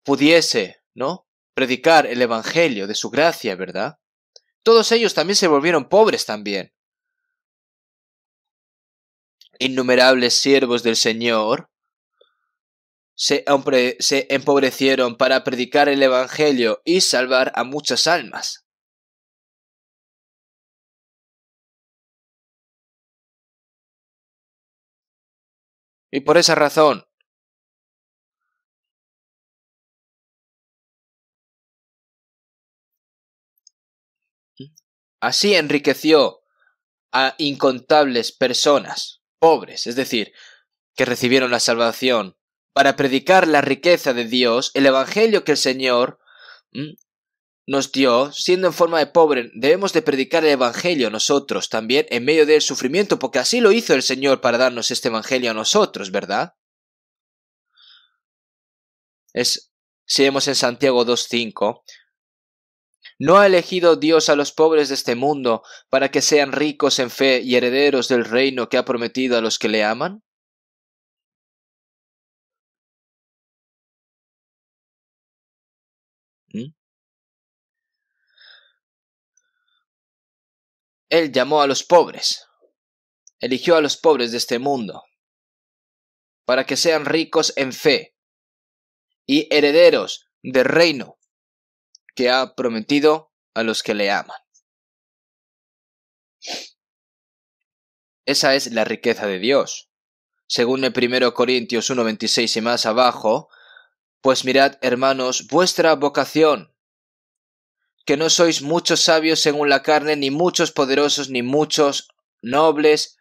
pudiese, ¿no? Predicar el evangelio de su gracia, ¿verdad? Todos ellos también se volvieron pobres también. Innumerables siervos del Señor se empobrecieron para predicar el evangelio y salvar a muchas almas. Y por esa razón, así enriqueció a incontables personas pobres, es decir, que recibieron la salvación, para predicar la riqueza de Dios, el evangelio que el Señor nos dio, siendo en forma de pobre. Debemos de predicar el evangelio nosotros también en medio del sufrimiento, porque así lo hizo el Señor para darnos este evangelio a nosotros, ¿verdad? Si vemos en Santiago 2:5, ¿no ha elegido Dios a los pobres de este mundo para que sean ricos en fe y herederos del reino que ha prometido a los que le aman? Él llamó a los pobres, eligió a los pobres de este mundo, para que sean ricos en fe y herederos del reino que ha prometido a los que le aman. Esa es la riqueza de Dios. Según el 1 Corintios 1:26 y más abajo, pues mirad, hermanos, vuestra vocación, que no sois muchos sabios según la carne, ni muchos poderosos, ni muchos nobles,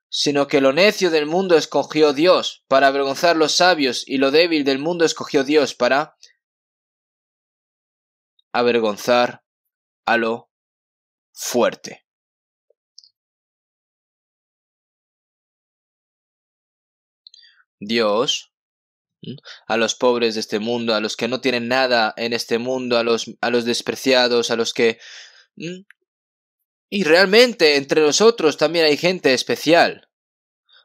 sino que lo necio del mundo escogió Dios para avergonzar los sabios, y lo débil del mundo escogió Dios para avergonzar a lo fuerte. Dios, a los pobres de este mundo, a los que no tienen nada en este mundo, a los despreciados, a los que... Y realmente entre nosotros también hay gente especial.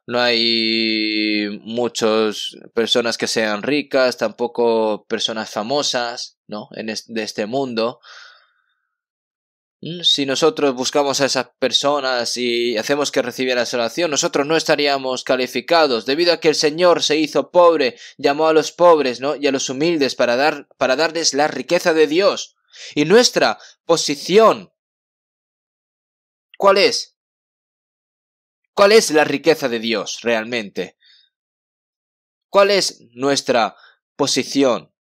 No hay muchas personas que sean ricas, tampoco personas famosas, ¿no? De este mundo. Si nosotros buscamos a esas personas y hacemos que recibieran la salvación, nosotros no estaríamos calificados, debido a que el Señor se hizo pobre, llamó a los pobres, ¿no? Y a los humildes para darles la riqueza de Dios. Y nuestra posición, ¿cuál es? ¿Cuál es la riqueza de Dios realmente? ¿Cuál es nuestra posición?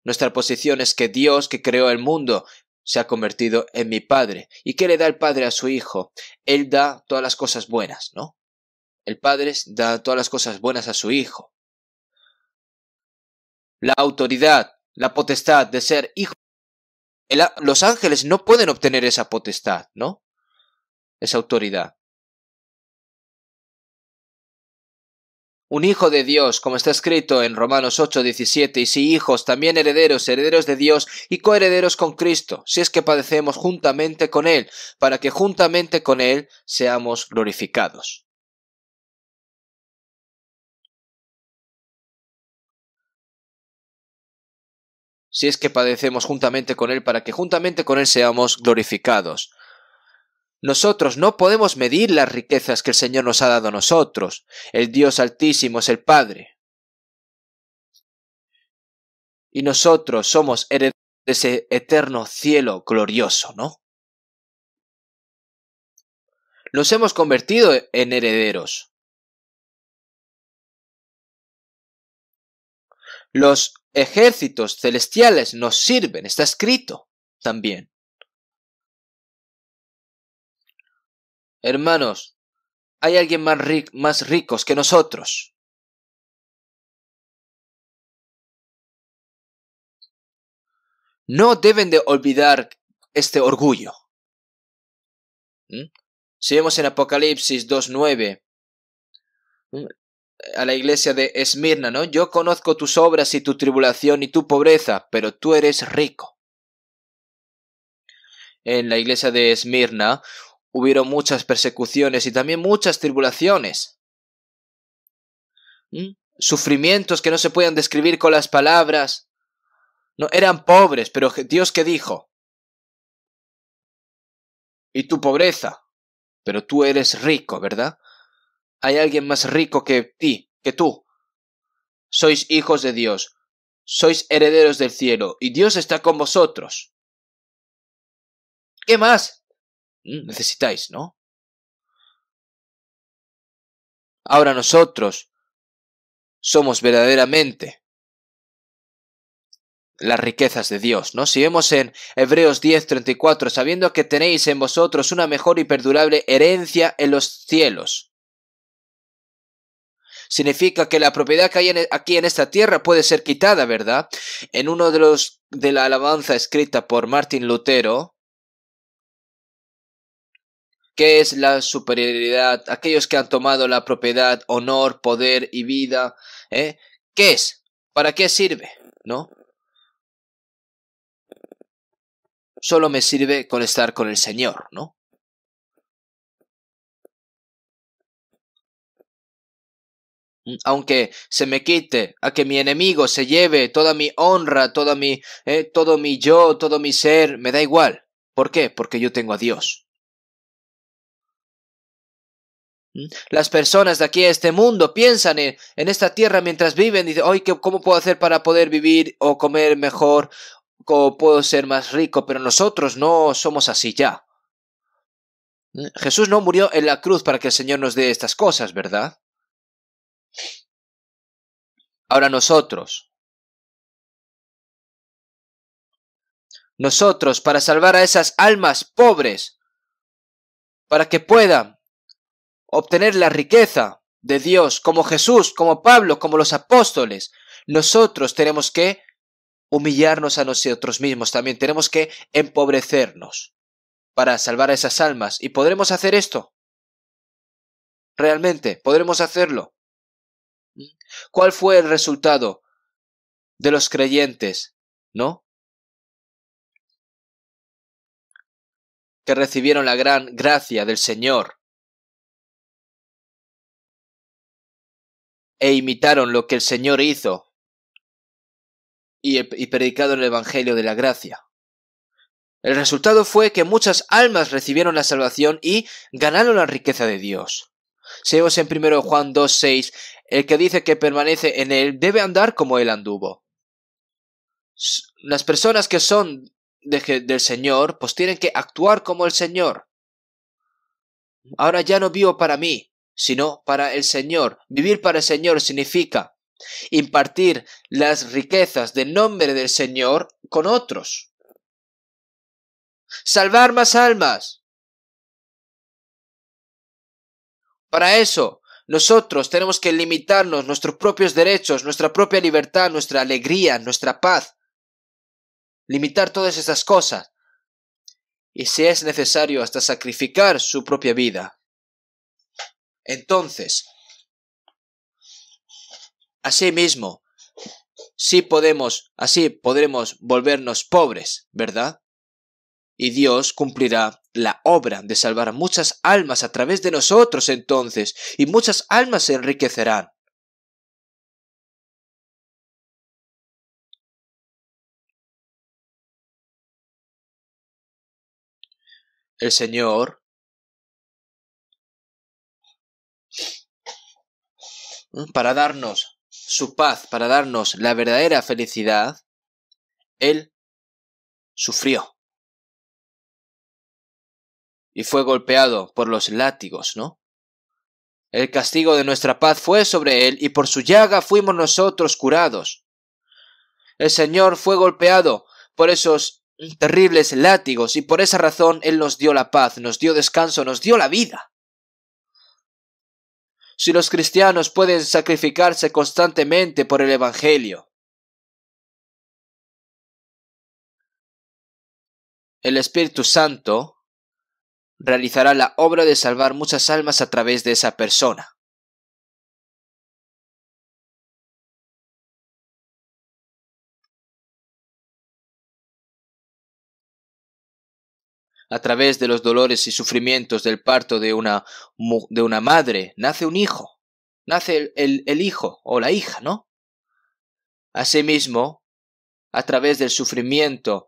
Nuestra posición es que Dios, que creó el mundo, se ha convertido en mi Padre. ¿Y qué le da el Padre a su Hijo? Él da todas las cosas buenas, ¿no? El Padre da todas las cosas buenas a su Hijo. La autoridad, la potestad de ser hijo. Los ángeles no pueden obtener esa potestad, ¿no? Esa autoridad. Un hijo de Dios, como está escrito en Romanos 8:17, y si hijos, también herederos, herederos de Dios y coherederos con Cristo, si es que padecemos juntamente con Él, para que juntamente con Él seamos glorificados. Si es que padecemos juntamente con Él, para que juntamente con Él seamos glorificados. Nosotros no podemos medir las riquezas que el Señor nos ha dado a nosotros. El Dios Altísimo es el Padre. Y nosotros somos herederos de ese eterno cielo glorioso, ¿no? Nos hemos convertido en herederos. Los ejércitos celestiales nos sirven, está escrito también. Hermanos, ¿hay alguien más ricos que nosotros? No deben de olvidar este orgullo. Si vemos en Apocalipsis 2:9, a la iglesia de Esmirna, ¿no? Yo conozco tus obras y tu tribulación y tu pobreza, pero tú eres rico. En la iglesia de Esmirna hubieron muchas persecuciones y también muchas tribulaciones. Sufrimientos que no se pueden describir con las palabras. No, eran pobres, pero Dios, ¿qué dijo? Y tu pobreza, pero tú eres rico, ¿verdad? Hay alguien más rico que tú. Sois hijos de Dios, sois herederos del cielo, y Dios está con vosotros. ¿Qué más necesitáis, no? Ahora nosotros somos verdaderamente las riquezas de Dios, ¿no? Si vemos en Hebreos 10:34, sabiendo que tenéis en vosotros una mejor y perdurable herencia en los cielos. Significa que la propiedad que hay aquí en esta tierra puede ser quitada, ¿verdad? En uno de la alabanza escrita por Martín Lutero, ¿qué es la superioridad? Aquellos que han tomado la propiedad, honor, poder y vida, ¿eh? ¿Qué es? ¿Para qué sirve? ¿No? Solo me sirve con estar con el Señor, ¿no? Aunque se me quite, a que mi enemigo se lleve toda mi honra, todo mi yo, todo mi ser, me da igual. ¿Por qué? Porque yo tengo a Dios. Las personas de aquí a este mundo piensan en esta tierra mientras viven y dicen, oye, ¿cómo puedo hacer para poder vivir o comer mejor? ¿Cómo puedo ser más rico? Pero nosotros no somos así ya. Jesús no murió en la cruz para que el Señor nos dé estas cosas, ¿verdad? Ahora nosotros para salvar a esas almas pobres, para que puedan obtener la riqueza de Dios, como Jesús, como Pablo, como los apóstoles, nosotros tenemos que humillarnos a nosotros mismos, también tenemos que empobrecernos para salvar a esas almas. ¿Y podremos hacer esto? ¿Realmente? ¿Podremos hacerlo? ¿Cuál fue el resultado de los creyentes, no? Que recibieron la gran gracia del Señor. e imitaron lo que el Señor hizo y predicado el Evangelio de la gracia. El resultado fue que muchas almas recibieron la salvación y ganaron la riqueza de Dios. Si vemos en 1 Juan 2:6, el que dice que permanece en él debe andar como él anduvo. Las personas que son del Señor, pues tienen que actuar como el Señor. Ahora ya no vivo para mí, sino para el Señor. Vivir para el Señor significa impartir las riquezas del nombre del Señor con otros. Salvar más almas. Para eso, nosotros tenemos que limitarnos nuestros propios derechos, nuestra propia libertad, nuestra alegría, nuestra paz. Limitar todas esas cosas. Y si es necesario hasta sacrificar su propia vida. Entonces, asimismo, así podremos volvernos pobres, ¿verdad? Y Dios cumplirá la obra de salvar a muchas almas a través de nosotros entonces, y muchas almas se enriquecerán. El Señor, para darnos su paz, para darnos la verdadera felicidad, Él sufrió. Y fue golpeado por los látigos, ¿no? El castigo de nuestra paz fue sobre Él, y por su llaga fuimos nosotros curados. El Señor fue golpeado por esos terribles látigos, y por esa razón Él nos dio la paz, nos dio descanso, nos dio la vida. Si los cristianos pueden sacrificarse constantemente por el Evangelio, el Espíritu Santo realizará la obra de salvar muchas almas a través de esa persona. A través de los dolores y sufrimientos del parto de una madre, nace un hijo. Nace el hijo o la hija, ¿no? Asimismo, a través del sufrimiento,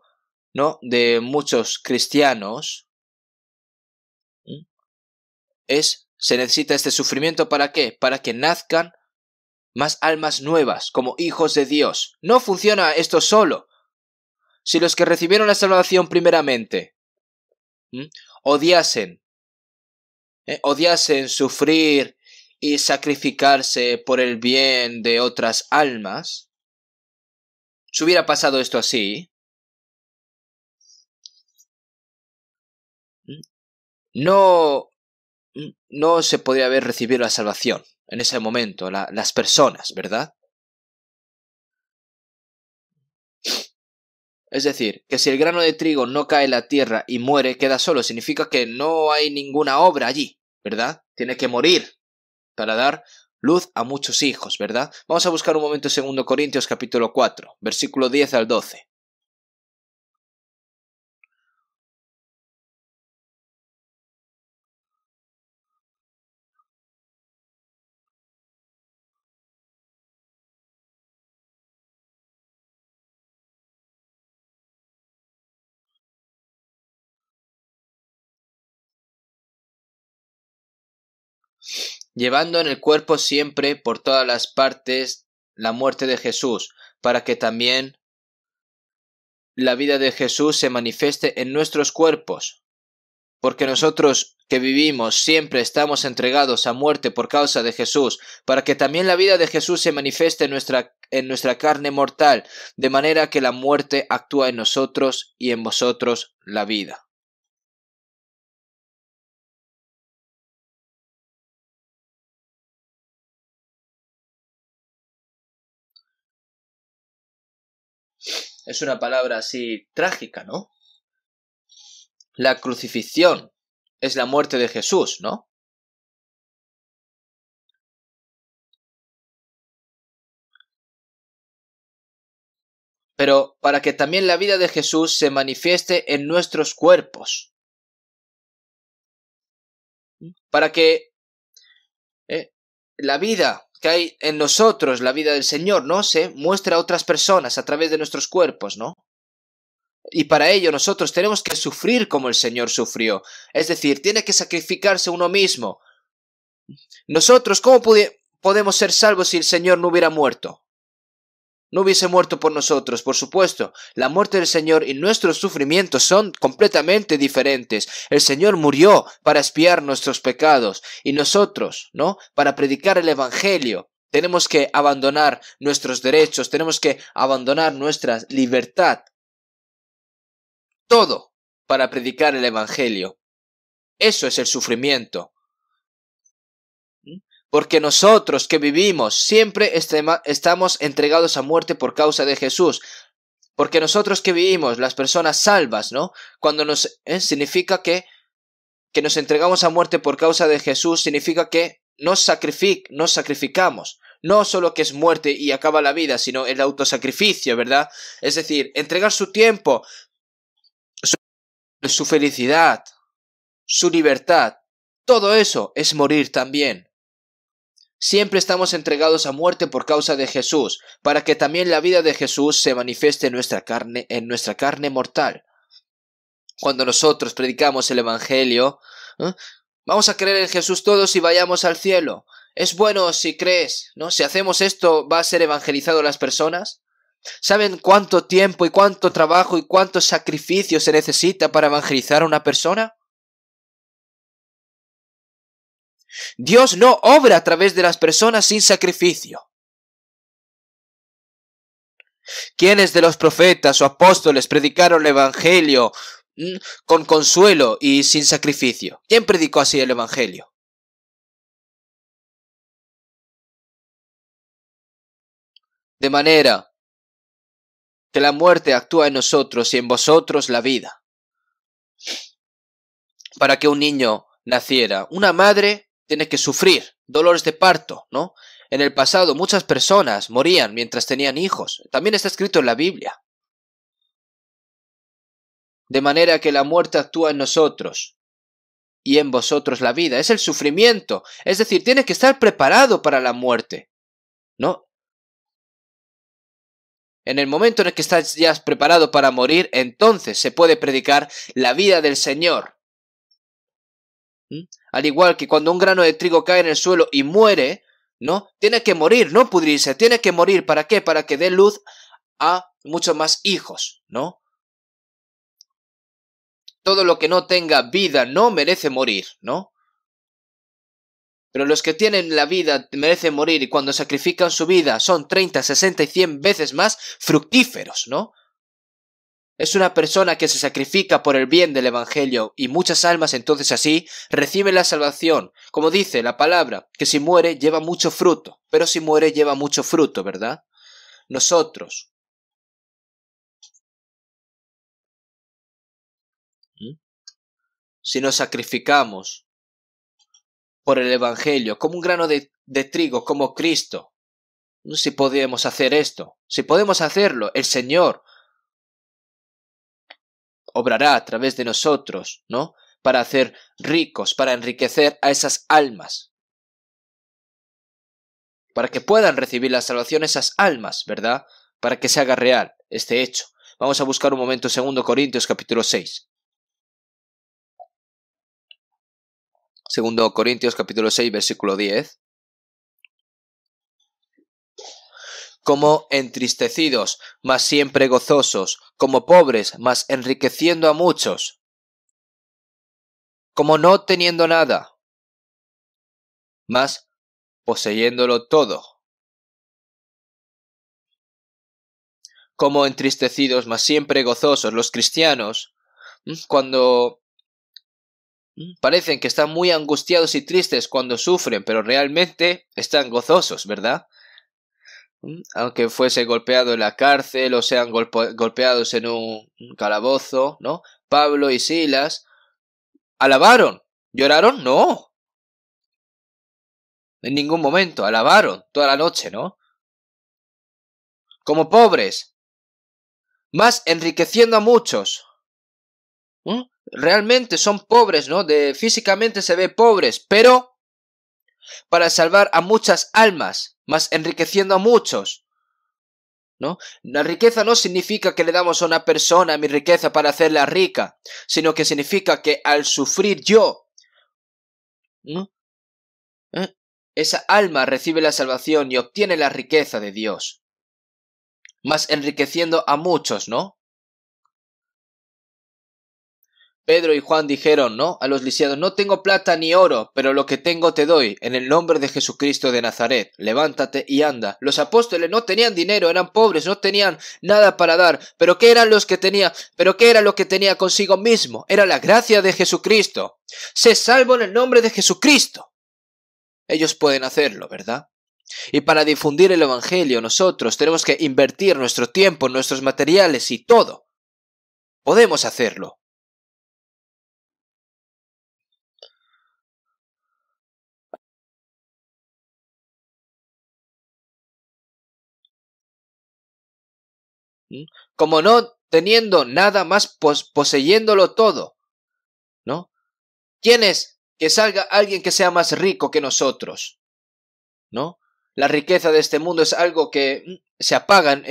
¿no?, de muchos cristianos, se necesita este sufrimiento ¿para qué? Para que nazcan más almas nuevas como hijos de Dios. No funciona esto solo. Si los que recibieron la salvación primeramente odiasen sufrir y sacrificarse por el bien de otras almas, si hubiera pasado esto así, no se podría haber recibido la salvación en ese momento, las personas, ¿verdad? Es decir, que si el grano de trigo no cae en la tierra y muere, queda solo, significa que no hay ninguna obra allí, ¿verdad? Tiene que morir para dar luz a muchos hijos, ¿verdad? Vamos a buscar un momento 2 Corintios capítulo 4, versículo 10 al 12. Llevando en el cuerpo siempre por todas las partes la muerte de Jesús, para que también la vida de Jesús se manifieste en nuestros cuerpos. Porque nosotros que vivimos siempre estamos entregados a muerte por causa de Jesús, para que también la vida de Jesús se manifieste en nuestra carne mortal, de manera que la muerte actúa en nosotros y en vosotros la vida. Es una palabra así trágica, ¿no? La crucifixión es la muerte de Jesús, ¿no? Pero para que también la vida de Jesús se manifieste en nuestros cuerpos. Para que la vida que hay en nosotros la vida del Señor, ¿no? Se muestra a otras personas a través de nuestros cuerpos, ¿no? Y para ello nosotros tenemos que sufrir como el Señor sufrió. Es decir, tiene que sacrificarse uno mismo. Nosotros, ¿cómo podemos ser salvos si el Señor no hubiera muerto? No hubiese muerto por nosotros, por supuesto. La muerte del Señor y nuestros sufrimientos son completamente diferentes. El Señor murió para expiar nuestros pecados y nosotros, ¿no? Para predicar el Evangelio. Tenemos que abandonar nuestros derechos, tenemos que abandonar nuestra libertad. Todo para predicar el Evangelio. Eso es el sufrimiento. Porque nosotros que vivimos siempre estamos entregados a muerte por causa de Jesús. Porque nosotros que vivimos, las personas salvas, ¿no? Cuando significa que nos entregamos a muerte por causa de Jesús, significa que nos sacrificamos. No solo que es muerte y acaba la vida, sino el autosacrificio, ¿verdad? Es decir, entregar su tiempo, su felicidad, su libertad. Todo eso es morir también. Siempre estamos entregados a muerte por causa de Jesús, para que también la vida de Jesús se manifieste en nuestra carne mortal. Cuando nosotros predicamos el Evangelio, vamos a creer en Jesús todos y vayamos al cielo. Es bueno si crees, ¿no? Si hacemos esto, ¿va a ser evangelizado las personas? ¿Saben cuánto tiempo y cuánto trabajo y cuánto sacrificio se necesita para evangelizar a una persona? Dios no obra a través de las personas sin sacrificio. ¿Quiénes de los profetas o apóstoles predicaron el Evangelio con consuelo y sin sacrificio? ¿Quién predicó así el Evangelio? De manera que la muerte actúa en nosotros y en vosotros la vida. Para que un niño naciera, una madre tiene que sufrir dolores de parto, ¿no? En el pasado muchas personas morían mientras tenían hijos. También está escrito en la Biblia. De manera que la muerte actúa en nosotros y en vosotros la vida. Es el sufrimiento. Es decir, tiene que estar preparado para la muerte, ¿no? En el momento en el que estás ya preparado para morir, entonces se puede predicar la vida del Señor. Al igual que cuando un grano de trigo cae en el suelo y muere, ¿no? Tiene que morir, no pudrirse, tiene que morir. ¿Para qué? Para que dé luz a muchos más hijos, ¿no? Todo lo que no tenga vida no merece morir, ¿no? Pero los que tienen la vida merecen morir y cuando sacrifican su vida son 30, 60 y 100 veces más fructíferos, ¿no? Es una persona que se sacrifica por el bien del Evangelio y muchas almas entonces así reciben la salvación. Como dice la palabra, que si muere lleva mucho fruto, pero si muere lleva mucho fruto, ¿verdad? Nosotros, si nos sacrificamos por el Evangelio, como un grano de trigo, como Cristo, si podemos hacer esto, si podemos hacerlo, el Señor obrará a través de nosotros, ¿no? Para hacer ricos, para enriquecer a esas almas. Para que puedan recibir la salvación esas almas, ¿verdad? Para que se haga real este hecho. Vamos a buscar un momento 2 Corintios capítulo 6. 2 Corintios capítulo 6, versículo 10. Como entristecidos, mas siempre gozosos, como pobres, mas enriqueciendo a muchos, como no teniendo nada, mas poseyéndolo todo, como entristecidos, mas siempre gozosos. Los cristianos, cuando parecen que están muy angustiados y tristes cuando sufren, pero realmente están gozosos, ¿verdad? Aunque fuese golpeado en la cárcel o sean golpeados en un calabozo, ¿no? Pablo y Silas alabaron. ¿Lloraron? No. En ningún momento. Alabaron toda la noche, ¿no? Como pobres, más enriqueciendo a muchos. Realmente son pobres, ¿no? Físicamente se ve pobres, pero para salvar a muchas almas, más enriqueciendo a muchos, ¿no? La riqueza no significa que le damos a una persona mi riqueza para hacerla rica, sino que significa que al sufrir yo, ¿no? Esa alma recibe la salvación y obtiene la riqueza de Dios, más enriqueciendo a muchos, ¿no? Pedro y Juan dijeron, ¿no?, a los lisiados: no tengo plata ni oro, pero lo que tengo te doy, en el nombre de Jesucristo de Nazaret, levántate y anda. Los apóstoles no tenían dinero, eran pobres, no tenían nada para dar, pero ¿qué eran los que tenía? ¿Pero qué era lo que tenía consigo mismo? Era la gracia de Jesucristo. Sé salvo en el nombre de Jesucristo. Ellos pueden hacerlo, ¿verdad? Y para difundir el Evangelio nosotros tenemos que invertir nuestro tiempo, nuestros materiales y todo. Podemos hacerlo. Como no teniendo nada más, poseyéndolo todo, ¿no? ¿Quién es que salga alguien que sea más rico que nosotros? ¿No? La riqueza de este mundo es algo que se apaga,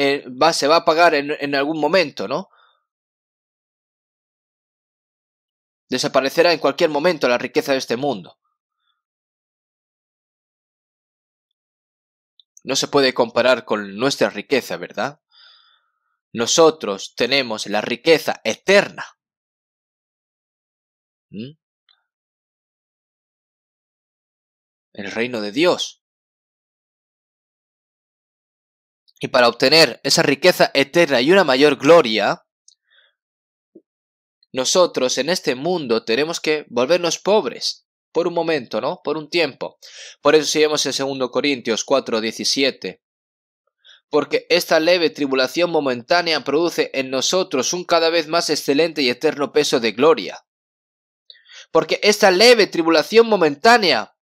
se va a apagar en algún momento, ¿no? Desaparecerá en cualquier momento la riqueza de este mundo. No se puede comparar con nuestra riqueza, ¿verdad? Nosotros tenemos la riqueza eterna. El reino de Dios. Y para obtener esa riqueza eterna y una mayor gloria, nosotros en este mundo tenemos que volvernos pobres. Por un momento, ¿no? Por un tiempo. Por eso si vemos en 2 Corintios 4:17. Porque esta leve tribulación momentánea produce en nosotros un cada vez más excelente y eterno peso de gloria. Porque esta leve tribulación momentánea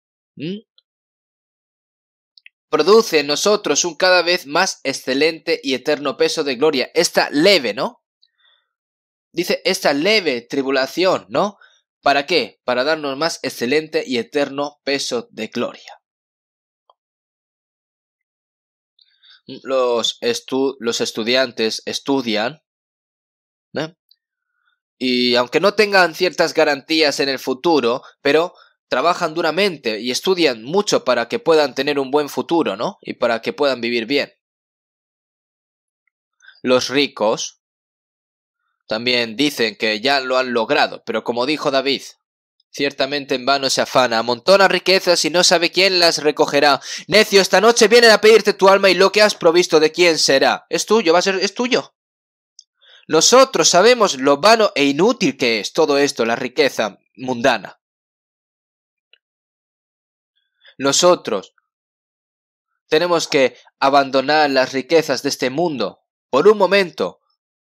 produce en nosotros un cada vez más excelente y eterno peso de gloria. Esta leve, ¿no? Dice esta leve tribulación, ¿no? ¿Para qué? Para darnos más excelente y eterno peso de gloria. Los estudiantes estudian, ¿no? Y aunque no tengan ciertas garantías en el futuro, pero trabajan duramente y estudian mucho para que puedan tener un buen futuro, ¿no? Y para que puedan vivir bien. Los ricos también dicen que ya lo han logrado, pero como dijo David, ciertamente en vano se afana, amontona riquezas y no sabe quién las recogerá. Necio, esta noche vienen a pedirte tu alma y lo que has provisto, ¿de quién será? Es tuyo, es tuyo. Nosotros sabemos lo vano e inútil que es todo esto, la riqueza mundana. Nosotros tenemos que abandonar las riquezas de este mundo por un momento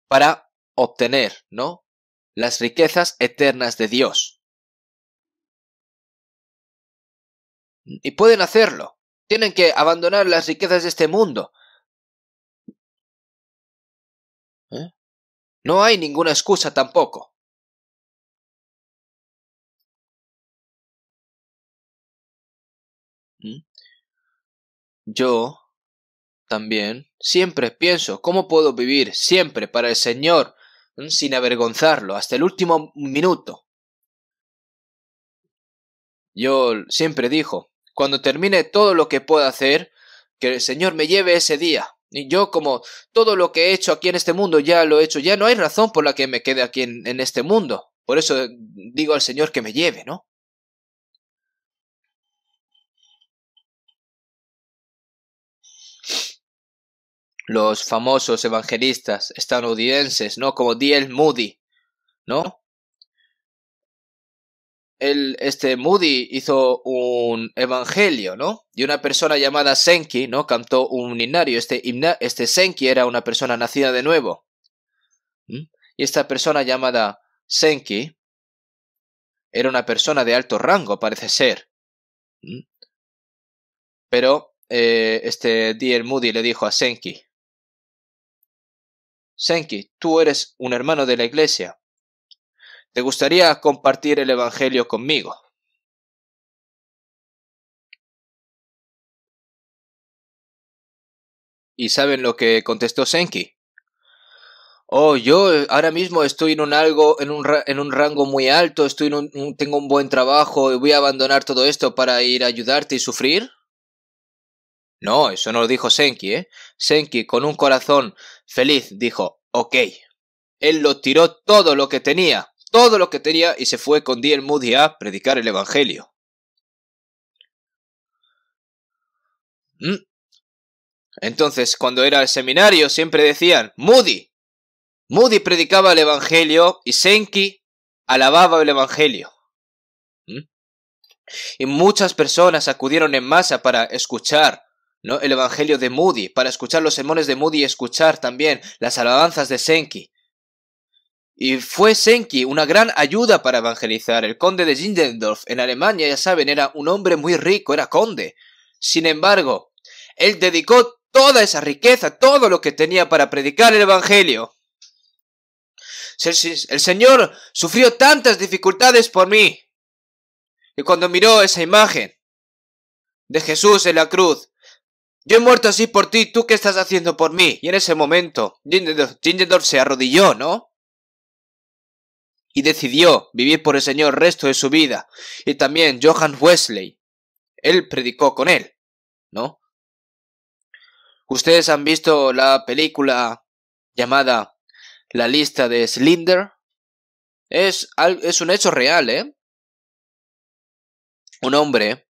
para obtener, ¿no?, las riquezas eternas de Dios. Y pueden hacerlo. Tienen que abandonar las riquezas de este mundo. No hay ninguna excusa tampoco. Yo también siempre pienso cómo puedo vivir siempre para el Señor sin avergonzarlo hasta el último minuto. Yo siempre digo, cuando termine todo lo que pueda hacer, que el Señor me lleve ese día. Y yo, como todo lo que he hecho aquí en este mundo ya lo he hecho, ya no hay razón por la que me quede aquí en este mundo. Por eso digo al Señor que me lleve, ¿no? Los famosos evangelistas estadounidenses, ¿no? Como D.L. Moody, ¿no? Moody hizo un evangelio, ¿no? Y una persona llamada Senki, ¿no?, cantó un himnario. Este Senki era una persona nacida de nuevo. Y esta persona llamada Senki era una persona de alto rango, parece ser. Pero D.L. Moody le dijo a Senki: Senki, tú eres un hermano de la iglesia. ¿Te gustaría compartir el evangelio conmigo? ¿Y saben lo que contestó Senki? Oh, yo ahora mismo estoy en un rango muy alto, tengo un buen trabajo y voy a abandonar todo esto para ir a ayudarte y sufrir. No, eso no lo dijo Senki, ¿eh? Senki, con un corazón feliz, dijo, ok. Él lo tiró todo lo que tenía y se fue con D.L. Moody a predicar el evangelio. ¿Mm? Entonces, cuando era el seminario, siempre decían, Moody. Moody predicaba el evangelio y Senki alababa el evangelio. ¿Mm? Y muchas personas acudieron en masa para escuchar, ¿no?, el evangelio de Moody, para escuchar los sermones de Moody y escuchar también las alabanzas de Senki. Y fue Senki una gran ayuda para evangelizar. El conde de Zinzendorf en Alemania, ya saben, era un hombre muy rico, era conde. Sin embargo, él dedicó toda esa riqueza, todo lo que tenía para predicar el evangelio. El Señor sufrió tantas dificultades por mí. Y cuando miró esa imagen de Jesús en la cruz, yo he muerto así por ti, ¿tú qué estás haciendo por mí? Y en ese momento, Zinzendorf se arrodilló, ¿no?, y decidió vivir por el Señor el resto de su vida. Y también Johann Wesley, él predicó con él, ¿no? ¿Ustedes han visto la película llamada La lista de Schindler? Es un hecho real, ¿eh? Un hombre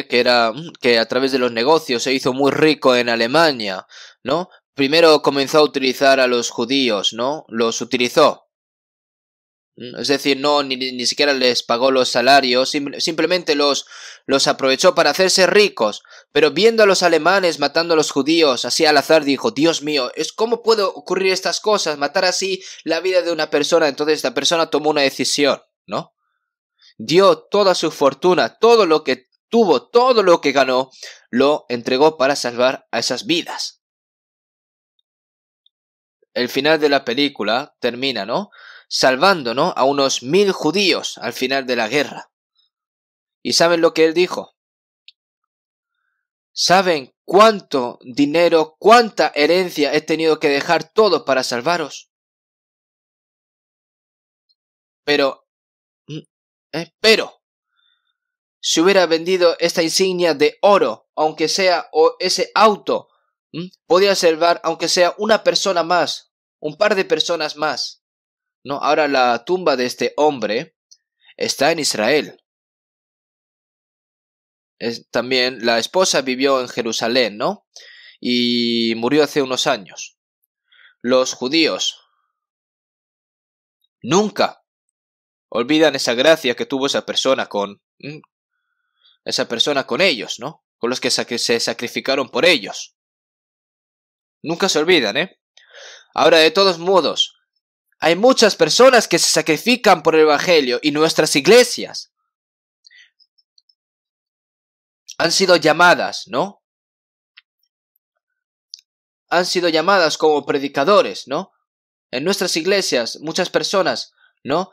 que a través de los negocios se hizo muy rico en Alemania, ¿no? Primero comenzó a utilizar a los judíos, ¿no? Los utilizó. Es decir, no, ni siquiera les pagó los salarios, simplemente los aprovechó para hacerse ricos. Pero viendo a los alemanes matando a los judíos así al azar, dijo, Dios mío, ¿cómo puede ocurrir estas cosas? Matar así la vida de una persona. Entonces esta persona tomó una decisión, ¿no? Dio toda su fortuna, todo lo que tuvo, todo lo que ganó, lo entregó para salvar a esas vidas. El final de la película termina, ¿no?, salvando, ¿no?, a unos 1000 judíos al final de la guerra. ¿Y saben lo que él dijo? ¿Saben cuánto dinero, cuánta herencia he tenido que dejar todo para salvaros? Pero, si hubiera vendido esta insignia de oro, aunque sea, o ese auto, podía salvar aunque sea una persona más, un par de personas más. No, ahora la tumba de este hombre está en Israel. También la esposa vivió en Jerusalén, ¿no? Y murió hace unos años. Los judíos nunca olvidan esa gracia que tuvo esa persona con ellos, ¿no? Con los que se sacrificaron por ellos. Nunca se olvidan, ¿eh? Ahora, de todos modos, hay muchas personas que se sacrifican por el evangelio y nuestras iglesias han sido llamadas, ¿no? Han sido llamadas como predicadores, ¿no? En nuestras iglesias, muchas personas, ¿no?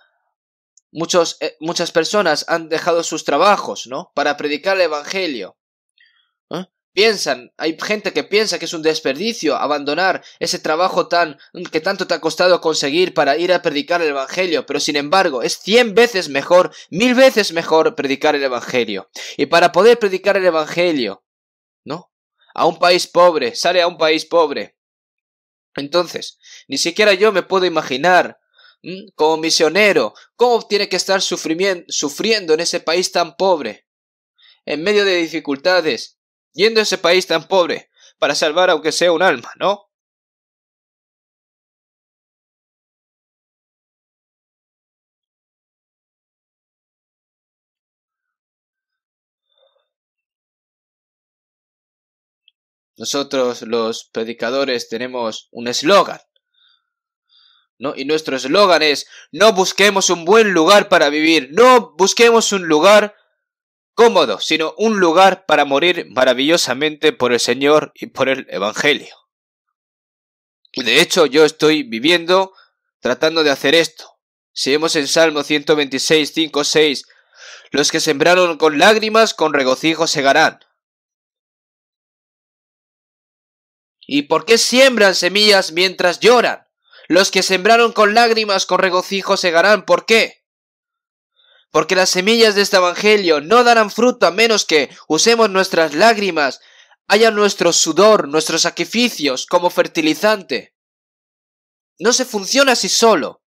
Muchas personas han dejado sus trabajos, ¿no?, para predicar el evangelio. Hay gente que piensa que es un desperdicio abandonar ese trabajo que tanto te ha costado conseguir para ir a predicar el evangelio, pero sin embargo es 100 veces mejor, 1000 veces mejor predicar el evangelio. Y para poder predicar el evangelio, ¿no?, a un país pobre, sale a un país pobre. Entonces, ni siquiera yo me puedo imaginar, como misionero, cómo tiene que estar sufriendo en ese país tan pobre, en medio de dificultades, yendo a ese país tan pobre para salvar aunque sea un alma, ¿no? Nosotros los predicadores tenemos un eslogan, ¿no? Y nuestro eslogan es: no busquemos un buen lugar para vivir, no busquemos un lugar cómodo, sino un lugar para morir maravillosamente por el Señor y por el Evangelio. Y de hecho yo estoy viviendo tratando de hacer esto. Si vemos en Salmo 126, 5, 6, los que sembraron con lágrimas, con regocijo segarán. ¿Y por qué siembran semillas mientras lloran? Los que sembraron con lágrimas con regocijo segarán. ¿Por qué? Porque las semillas de este evangelio no darán fruto a menos que usemos nuestras lágrimas, haya nuestro sudor, nuestros sacrificios como fertilizante. No se funciona así solo.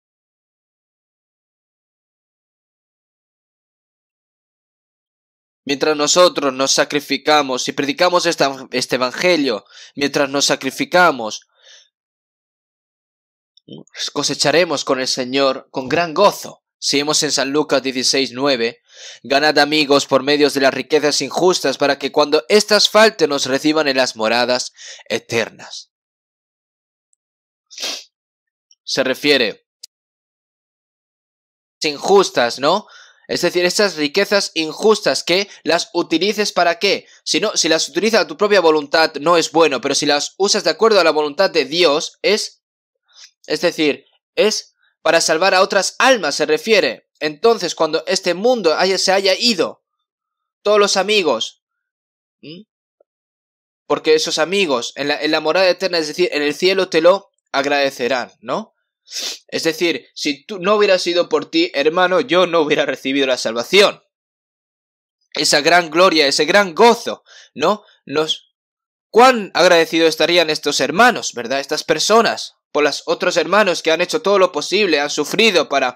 Mientras nosotros nos sacrificamos y predicamos este evangelio, mientras nos sacrificamos, cosecharemos con el Señor con gran gozo. Seguimos en San Lucas 16:9. Ganad amigos por medios de las riquezas injustas para que cuando éstas falten nos reciban en las moradas eternas. Se refiere a injustas, ¿no? Es decir, estas riquezas injustas que las utilices ¿para qué? Si las utilizas a tu propia voluntad no es bueno, pero si las usas de acuerdo a la voluntad de Dios es decir, es para salvar a otras almas, se refiere. Entonces, cuando este mundo se haya ido, todos los amigos, porque esos amigos en la morada eterna, es decir, en el cielo te lo agradecerán, ¿no? Es decir, si tú no hubieras sido por ti, hermano, yo no hubiera recibido la salvación. Esa gran gloria, ese gran gozo, ¿no? ¿Cuán agradecidos estarían estos hermanos, verdad? Estas personas, por los otros hermanos que han hecho todo lo posible, han sufrido para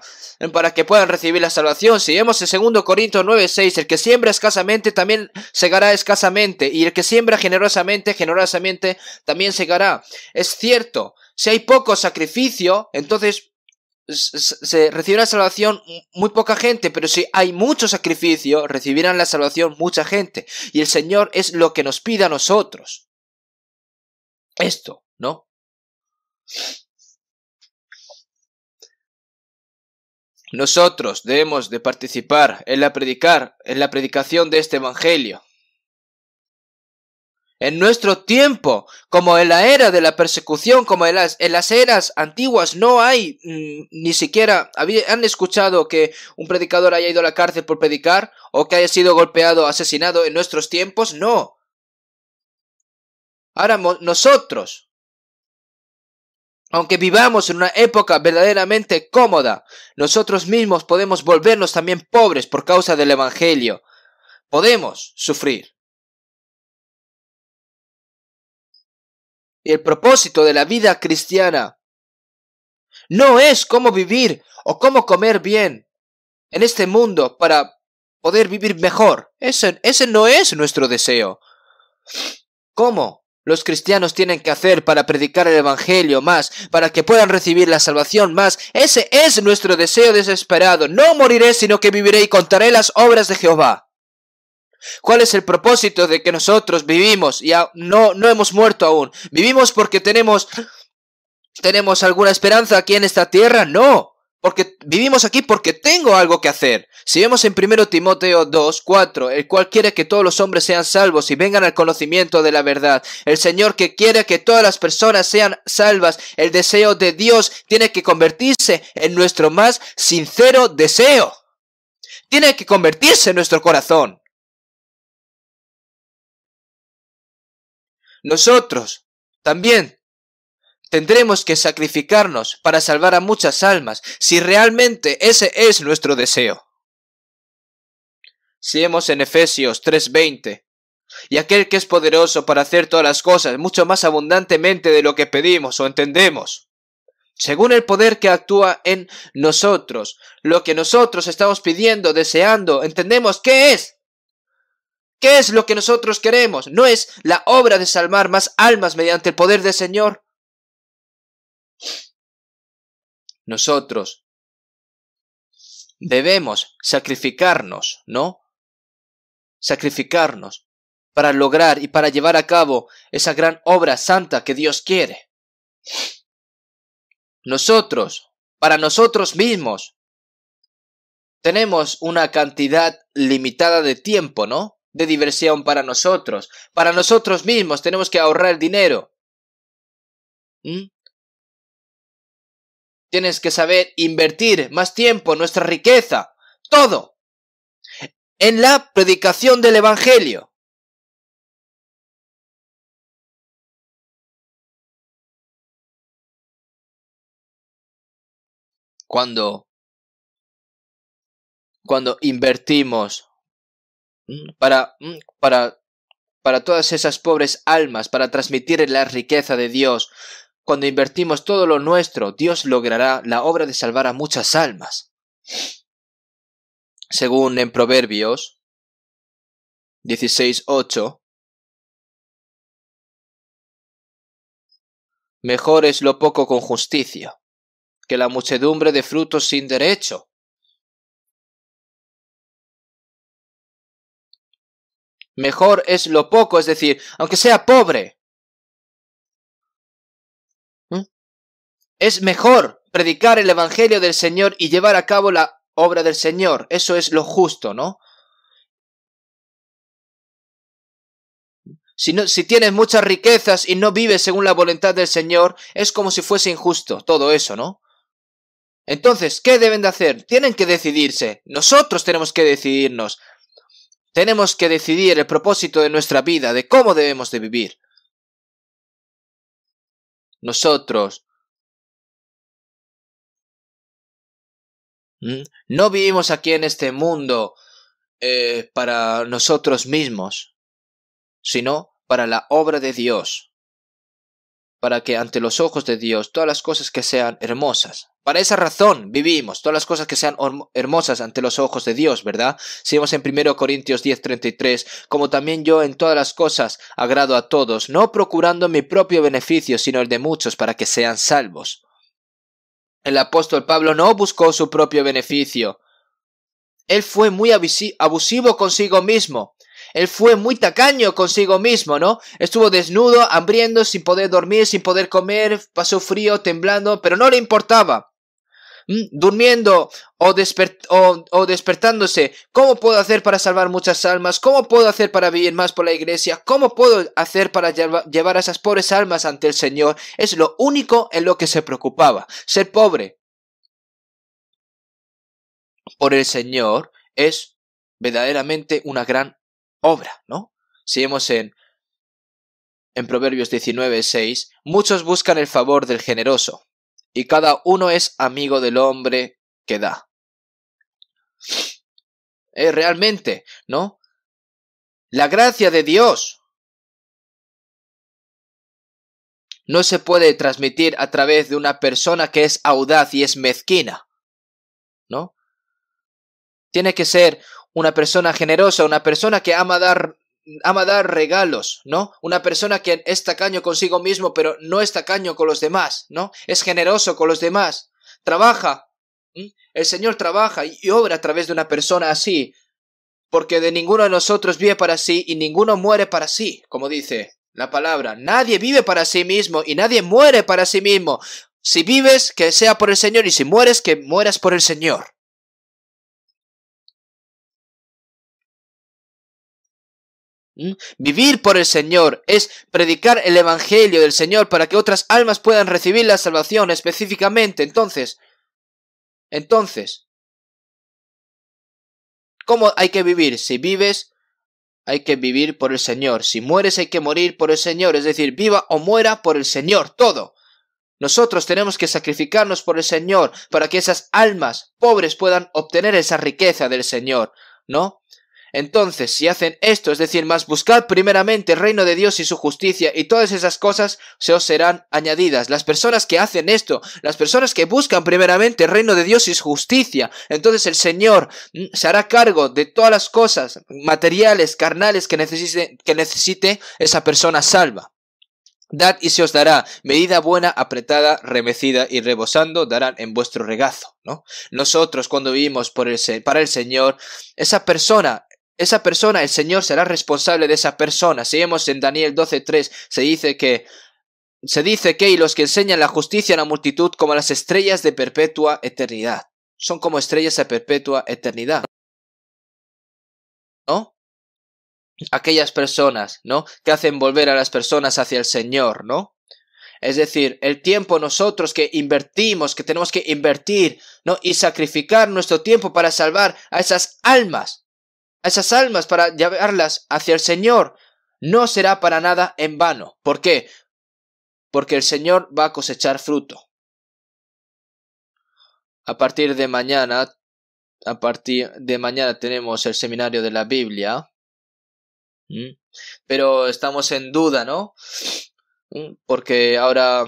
que puedan recibir la salvación. Si vemos en 2 Corintios 9:6, el que siembra escasamente también segará escasamente, y el que siembra generosamente, generosamente también segará. Es cierto, si hay poco sacrificio, entonces se recibirá la salvación muy poca gente, pero si hay mucho sacrificio, recibirán la salvación mucha gente. Y el Señor es lo que nos pide a nosotros. Esto, ¿no? Nosotros debemos de participar en la predicación de este evangelio. En nuestro tiempo, como en la era de la persecución, como en las eras antiguas, no hay ni siquiera... ¿Han escuchado que un predicador haya ido a la cárcel por predicar? ¿O que haya sido golpeado, asesinado en nuestros tiempos? No. Ahora nosotros, aunque vivamos en una época verdaderamente cómoda, nosotros mismos podemos volvernos también pobres por causa del evangelio. Podemos sufrir. Y el propósito de la vida cristiana no es cómo vivir o cómo comer bien en este mundo para poder vivir mejor. Ese no es nuestro deseo. ¿Cómo los cristianos tienen que hacer para predicar el evangelio más, para que puedan recibir la salvación más? Ese es nuestro deseo desesperado. No moriré, sino que viviré y contaré las obras de Jehová. ¿Cuál es el propósito de que nosotros vivimos y no hemos muerto aún? ¿Vivimos porque tenemos alguna esperanza aquí en esta tierra? No, porque vivimos aquí porque tengo algo que hacer. Si vemos en 1 Timoteo 2:4, el cual quiere que todos los hombres sean salvos y vengan al conocimiento de la verdad. El Señor que quiere que todas las personas sean salvas. El deseo de Dios tiene que convertirse en nuestro más sincero deseo. Tiene que convertirse en nuestro corazón. Nosotros también tendremos que sacrificarnos para salvar a muchas almas, si realmente ese es nuestro deseo. Si vemos en Efesios 3:20, y aquel que es poderoso para hacer todas las cosas mucho más abundantemente de lo que pedimos o entendemos, según el poder que actúa en nosotros, lo que nosotros estamos pidiendo, deseando, entendemos qué es. ¿Qué es lo que nosotros queremos? ¿No es la obra de salvar más almas mediante el poder del Señor? Nosotros debemos sacrificarnos, ¿no? Sacrificarnos para lograr y para llevar a cabo esa gran obra santa que Dios quiere. Nosotros, para nosotros mismos, tenemos una cantidad limitada de tiempo, ¿no? De diversión para nosotros. Para nosotros mismos tenemos que ahorrar dinero. Tienes que saber invertir más tiempo, nuestra riqueza, todo, en la predicación del evangelio. cuando invertimos para todas esas pobres almas, para transmitir la riqueza de Dios, cuando invertimos todo lo nuestro, Dios logrará la obra de salvar a muchas almas. Según en Proverbios 16:8, mejor es lo poco con justicia que la muchedumbre de frutos sin derecho. Mejor es lo poco, es decir, aunque sea pobre. Es mejor predicar el Evangelio del Señor y llevar a cabo la obra del Señor. Eso es lo justo, ¿no? Si tienes muchas riquezas y no vives según la voluntad del Señor, es como si fuese injusto todo eso, ¿no? Entonces, ¿qué deben de hacer? Tienen que decidirse. Nosotros tenemos que decidirnos. Tenemos que decidir el propósito de nuestra vida, de cómo debemos de vivir. Nosotros no vivimos aquí en este mundo para nosotros mismos, sino para la obra de Dios, para que ante los ojos de Dios todas las cosas que sean hermosas. Para esa razón vivimos, todas las cosas que sean hermosas ante los ojos de Dios, ¿verdad? Si vemos en 1 Corintios 10:33, como también yo en todas las cosas agrado a todos, no procurando mi propio beneficio, sino el de muchos, para que sean salvos. El apóstol Pablo no buscó su propio beneficio. Él fue muy abusivo consigo mismo. Él fue muy tacaño consigo mismo, ¿no? Estuvo desnudo, hambriento, sin poder dormir, sin poder comer, pasó frío, temblando, pero no le importaba. Durmiendo o despertándose. ¿Cómo puedo hacer para salvar muchas almas? ¿Cómo puedo hacer para vivir más por la iglesia? ¿Cómo puedo hacer para llevar a esas pobres almas ante el Señor? Es lo único en lo que se preocupaba. Ser pobre por el Señor es verdaderamente una gran obra, ¿no? Si vemos en Proverbios 19:6, muchos buscan el favor del generoso, y cada uno es amigo del hombre que da. Realmente, ¿no? La gracia de Dios no se puede transmitir a través de una persona que es audaz y es mezquina, ¿no? Tiene que ser una persona generosa, una persona que ama dar regalos, ¿no? Una persona que es tacaño consigo mismo, pero no es tacaño con los demás, ¿no? Es generoso con los demás. Trabaja. El Señor trabaja y obra a través de una persona así, porque de ninguno de nosotros vive para sí y ninguno muere para sí, como dice la palabra. Nadie vive para sí mismo y nadie muere para sí mismo. Si vives, que sea por el Señor, y si mueres, que mueras por el Señor. Vivir por el Señor es predicar el Evangelio del Señor para que otras almas puedan recibir la salvación específicamente. Entonces, ¿cómo hay que vivir? Si vives, hay que vivir por el Señor. Si mueres, hay que morir por el Señor. Es decir, viva o muera por el Señor, todo. Nosotros tenemos que sacrificarnos por el Señor para que esas almas pobres puedan obtener esa riqueza del Señor, ¿no? Entonces, si hacen esto, es decir, más buscad primeramente el reino de Dios y su justicia, y todas esas cosas se os serán añadidas. Las personas que hacen esto, las personas que buscan primeramente el reino de Dios y su justicia, entonces el Señor se hará cargo de todas las cosas materiales, carnales que necesite esa persona salva. Dad y se os dará, medida buena, apretada, remecida y rebosando, darán en vuestro regazo, ¿no? Nosotros, cuando vivimos para el Señor, esa persona, el Señor será responsable de esa persona. Si vemos en Daniel 12:3, se dice que y los que enseñan la justicia a la multitud como las estrellas de perpetua eternidad. Son como estrellas de perpetua eternidad, ¿no? Aquellas personas, ¿no? Que hacen volver a las personas hacia el Señor, ¿no? Es decir, el tiempo nosotros que invertimos, que tenemos que invertir, ¿no? Y sacrificar nuestro tiempo para salvar a esas almas para llevarlas hacia el Señor, no será para nada en vano. ¿Por qué? Porque el Señor va a cosechar fruto. a partir de mañana tenemos el seminario de la Biblia. Pero estamos en duda, ¿no? Porque ahora,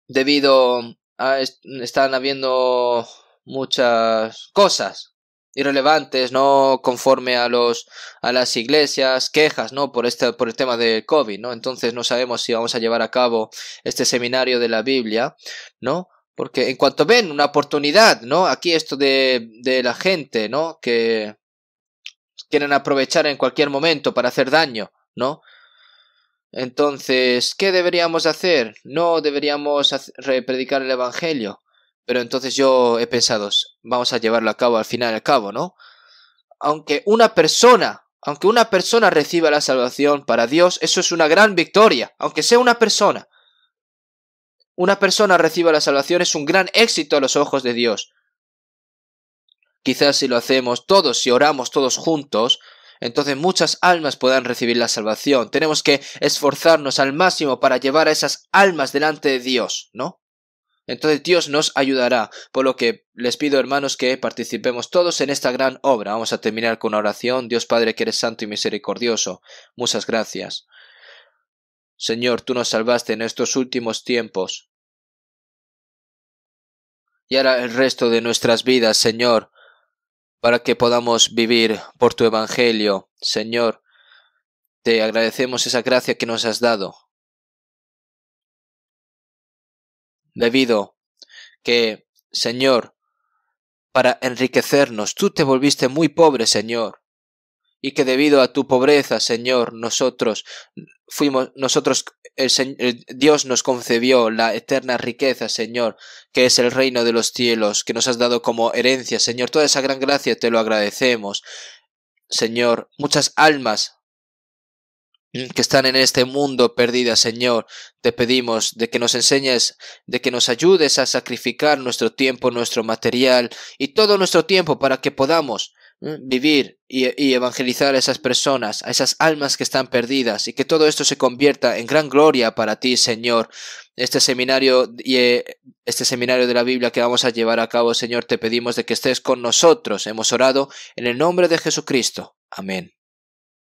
debido a están habiendo muchas cosas irrelevantes, no conforme a las iglesias, quejas, ¿no? por el tema de COVID, ¿no? Entonces no sabemos si vamos a llevar a cabo este seminario de la Biblia, ¿no? Porque en cuanto ven una oportunidad, ¿no? Aquí esto de la gente, ¿no? Que quieren aprovechar en cualquier momento para hacer daño, ¿no? Entonces, ¿qué deberíamos hacer? No deberíamos predicar el Evangelio. Pero entonces yo he pensado, vamos a llevarlo a cabo al final y al cabo, ¿no? Aunque una persona reciba la salvación para Dios, eso es una gran victoria. Aunque sea una persona reciba la salvación, es un gran éxito a los ojos de Dios. Quizás si lo hacemos todos, si oramos todos juntos, entonces muchas almas puedan recibir la salvación. Tenemos que esforzarnos al máximo para llevar a esas almas delante de Dios, ¿no? Entonces Dios nos ayudará, por lo que les pido, hermanos, que participemos todos en esta gran obra. Vamos a terminar con una oración. Dios Padre, que eres santo y misericordioso, muchas gracias. Señor, tú nos salvaste en estos últimos tiempos. Y ahora el resto de nuestras vidas, Señor, para que podamos vivir por tu Evangelio. Señor, te agradecemos esa gracia que nos has dado. Debido que, Señor, para enriquecernos, tú te volviste muy pobre, Señor. Y que debido a tu pobreza, Señor, Dios nos concebió la eterna riqueza, Señor, que es el reino de los cielos, que nos has dado como herencia, Señor. Toda esa gran gracia te lo agradecemos, Señor. Muchas almas que están en este mundo perdidas, Señor, te pedimos de que nos enseñes, de que nos ayudes a sacrificar nuestro tiempo, nuestro material y todo nuestro tiempo para que podamos vivir y evangelizar a esas personas, a esas almas que están perdidas, y que todo esto se convierta en gran gloria para ti, Señor. Este seminario de la Biblia que vamos a llevar a cabo, Señor, te pedimos de que estés con nosotros. Hemos orado en el nombre de Jesucristo. Amén.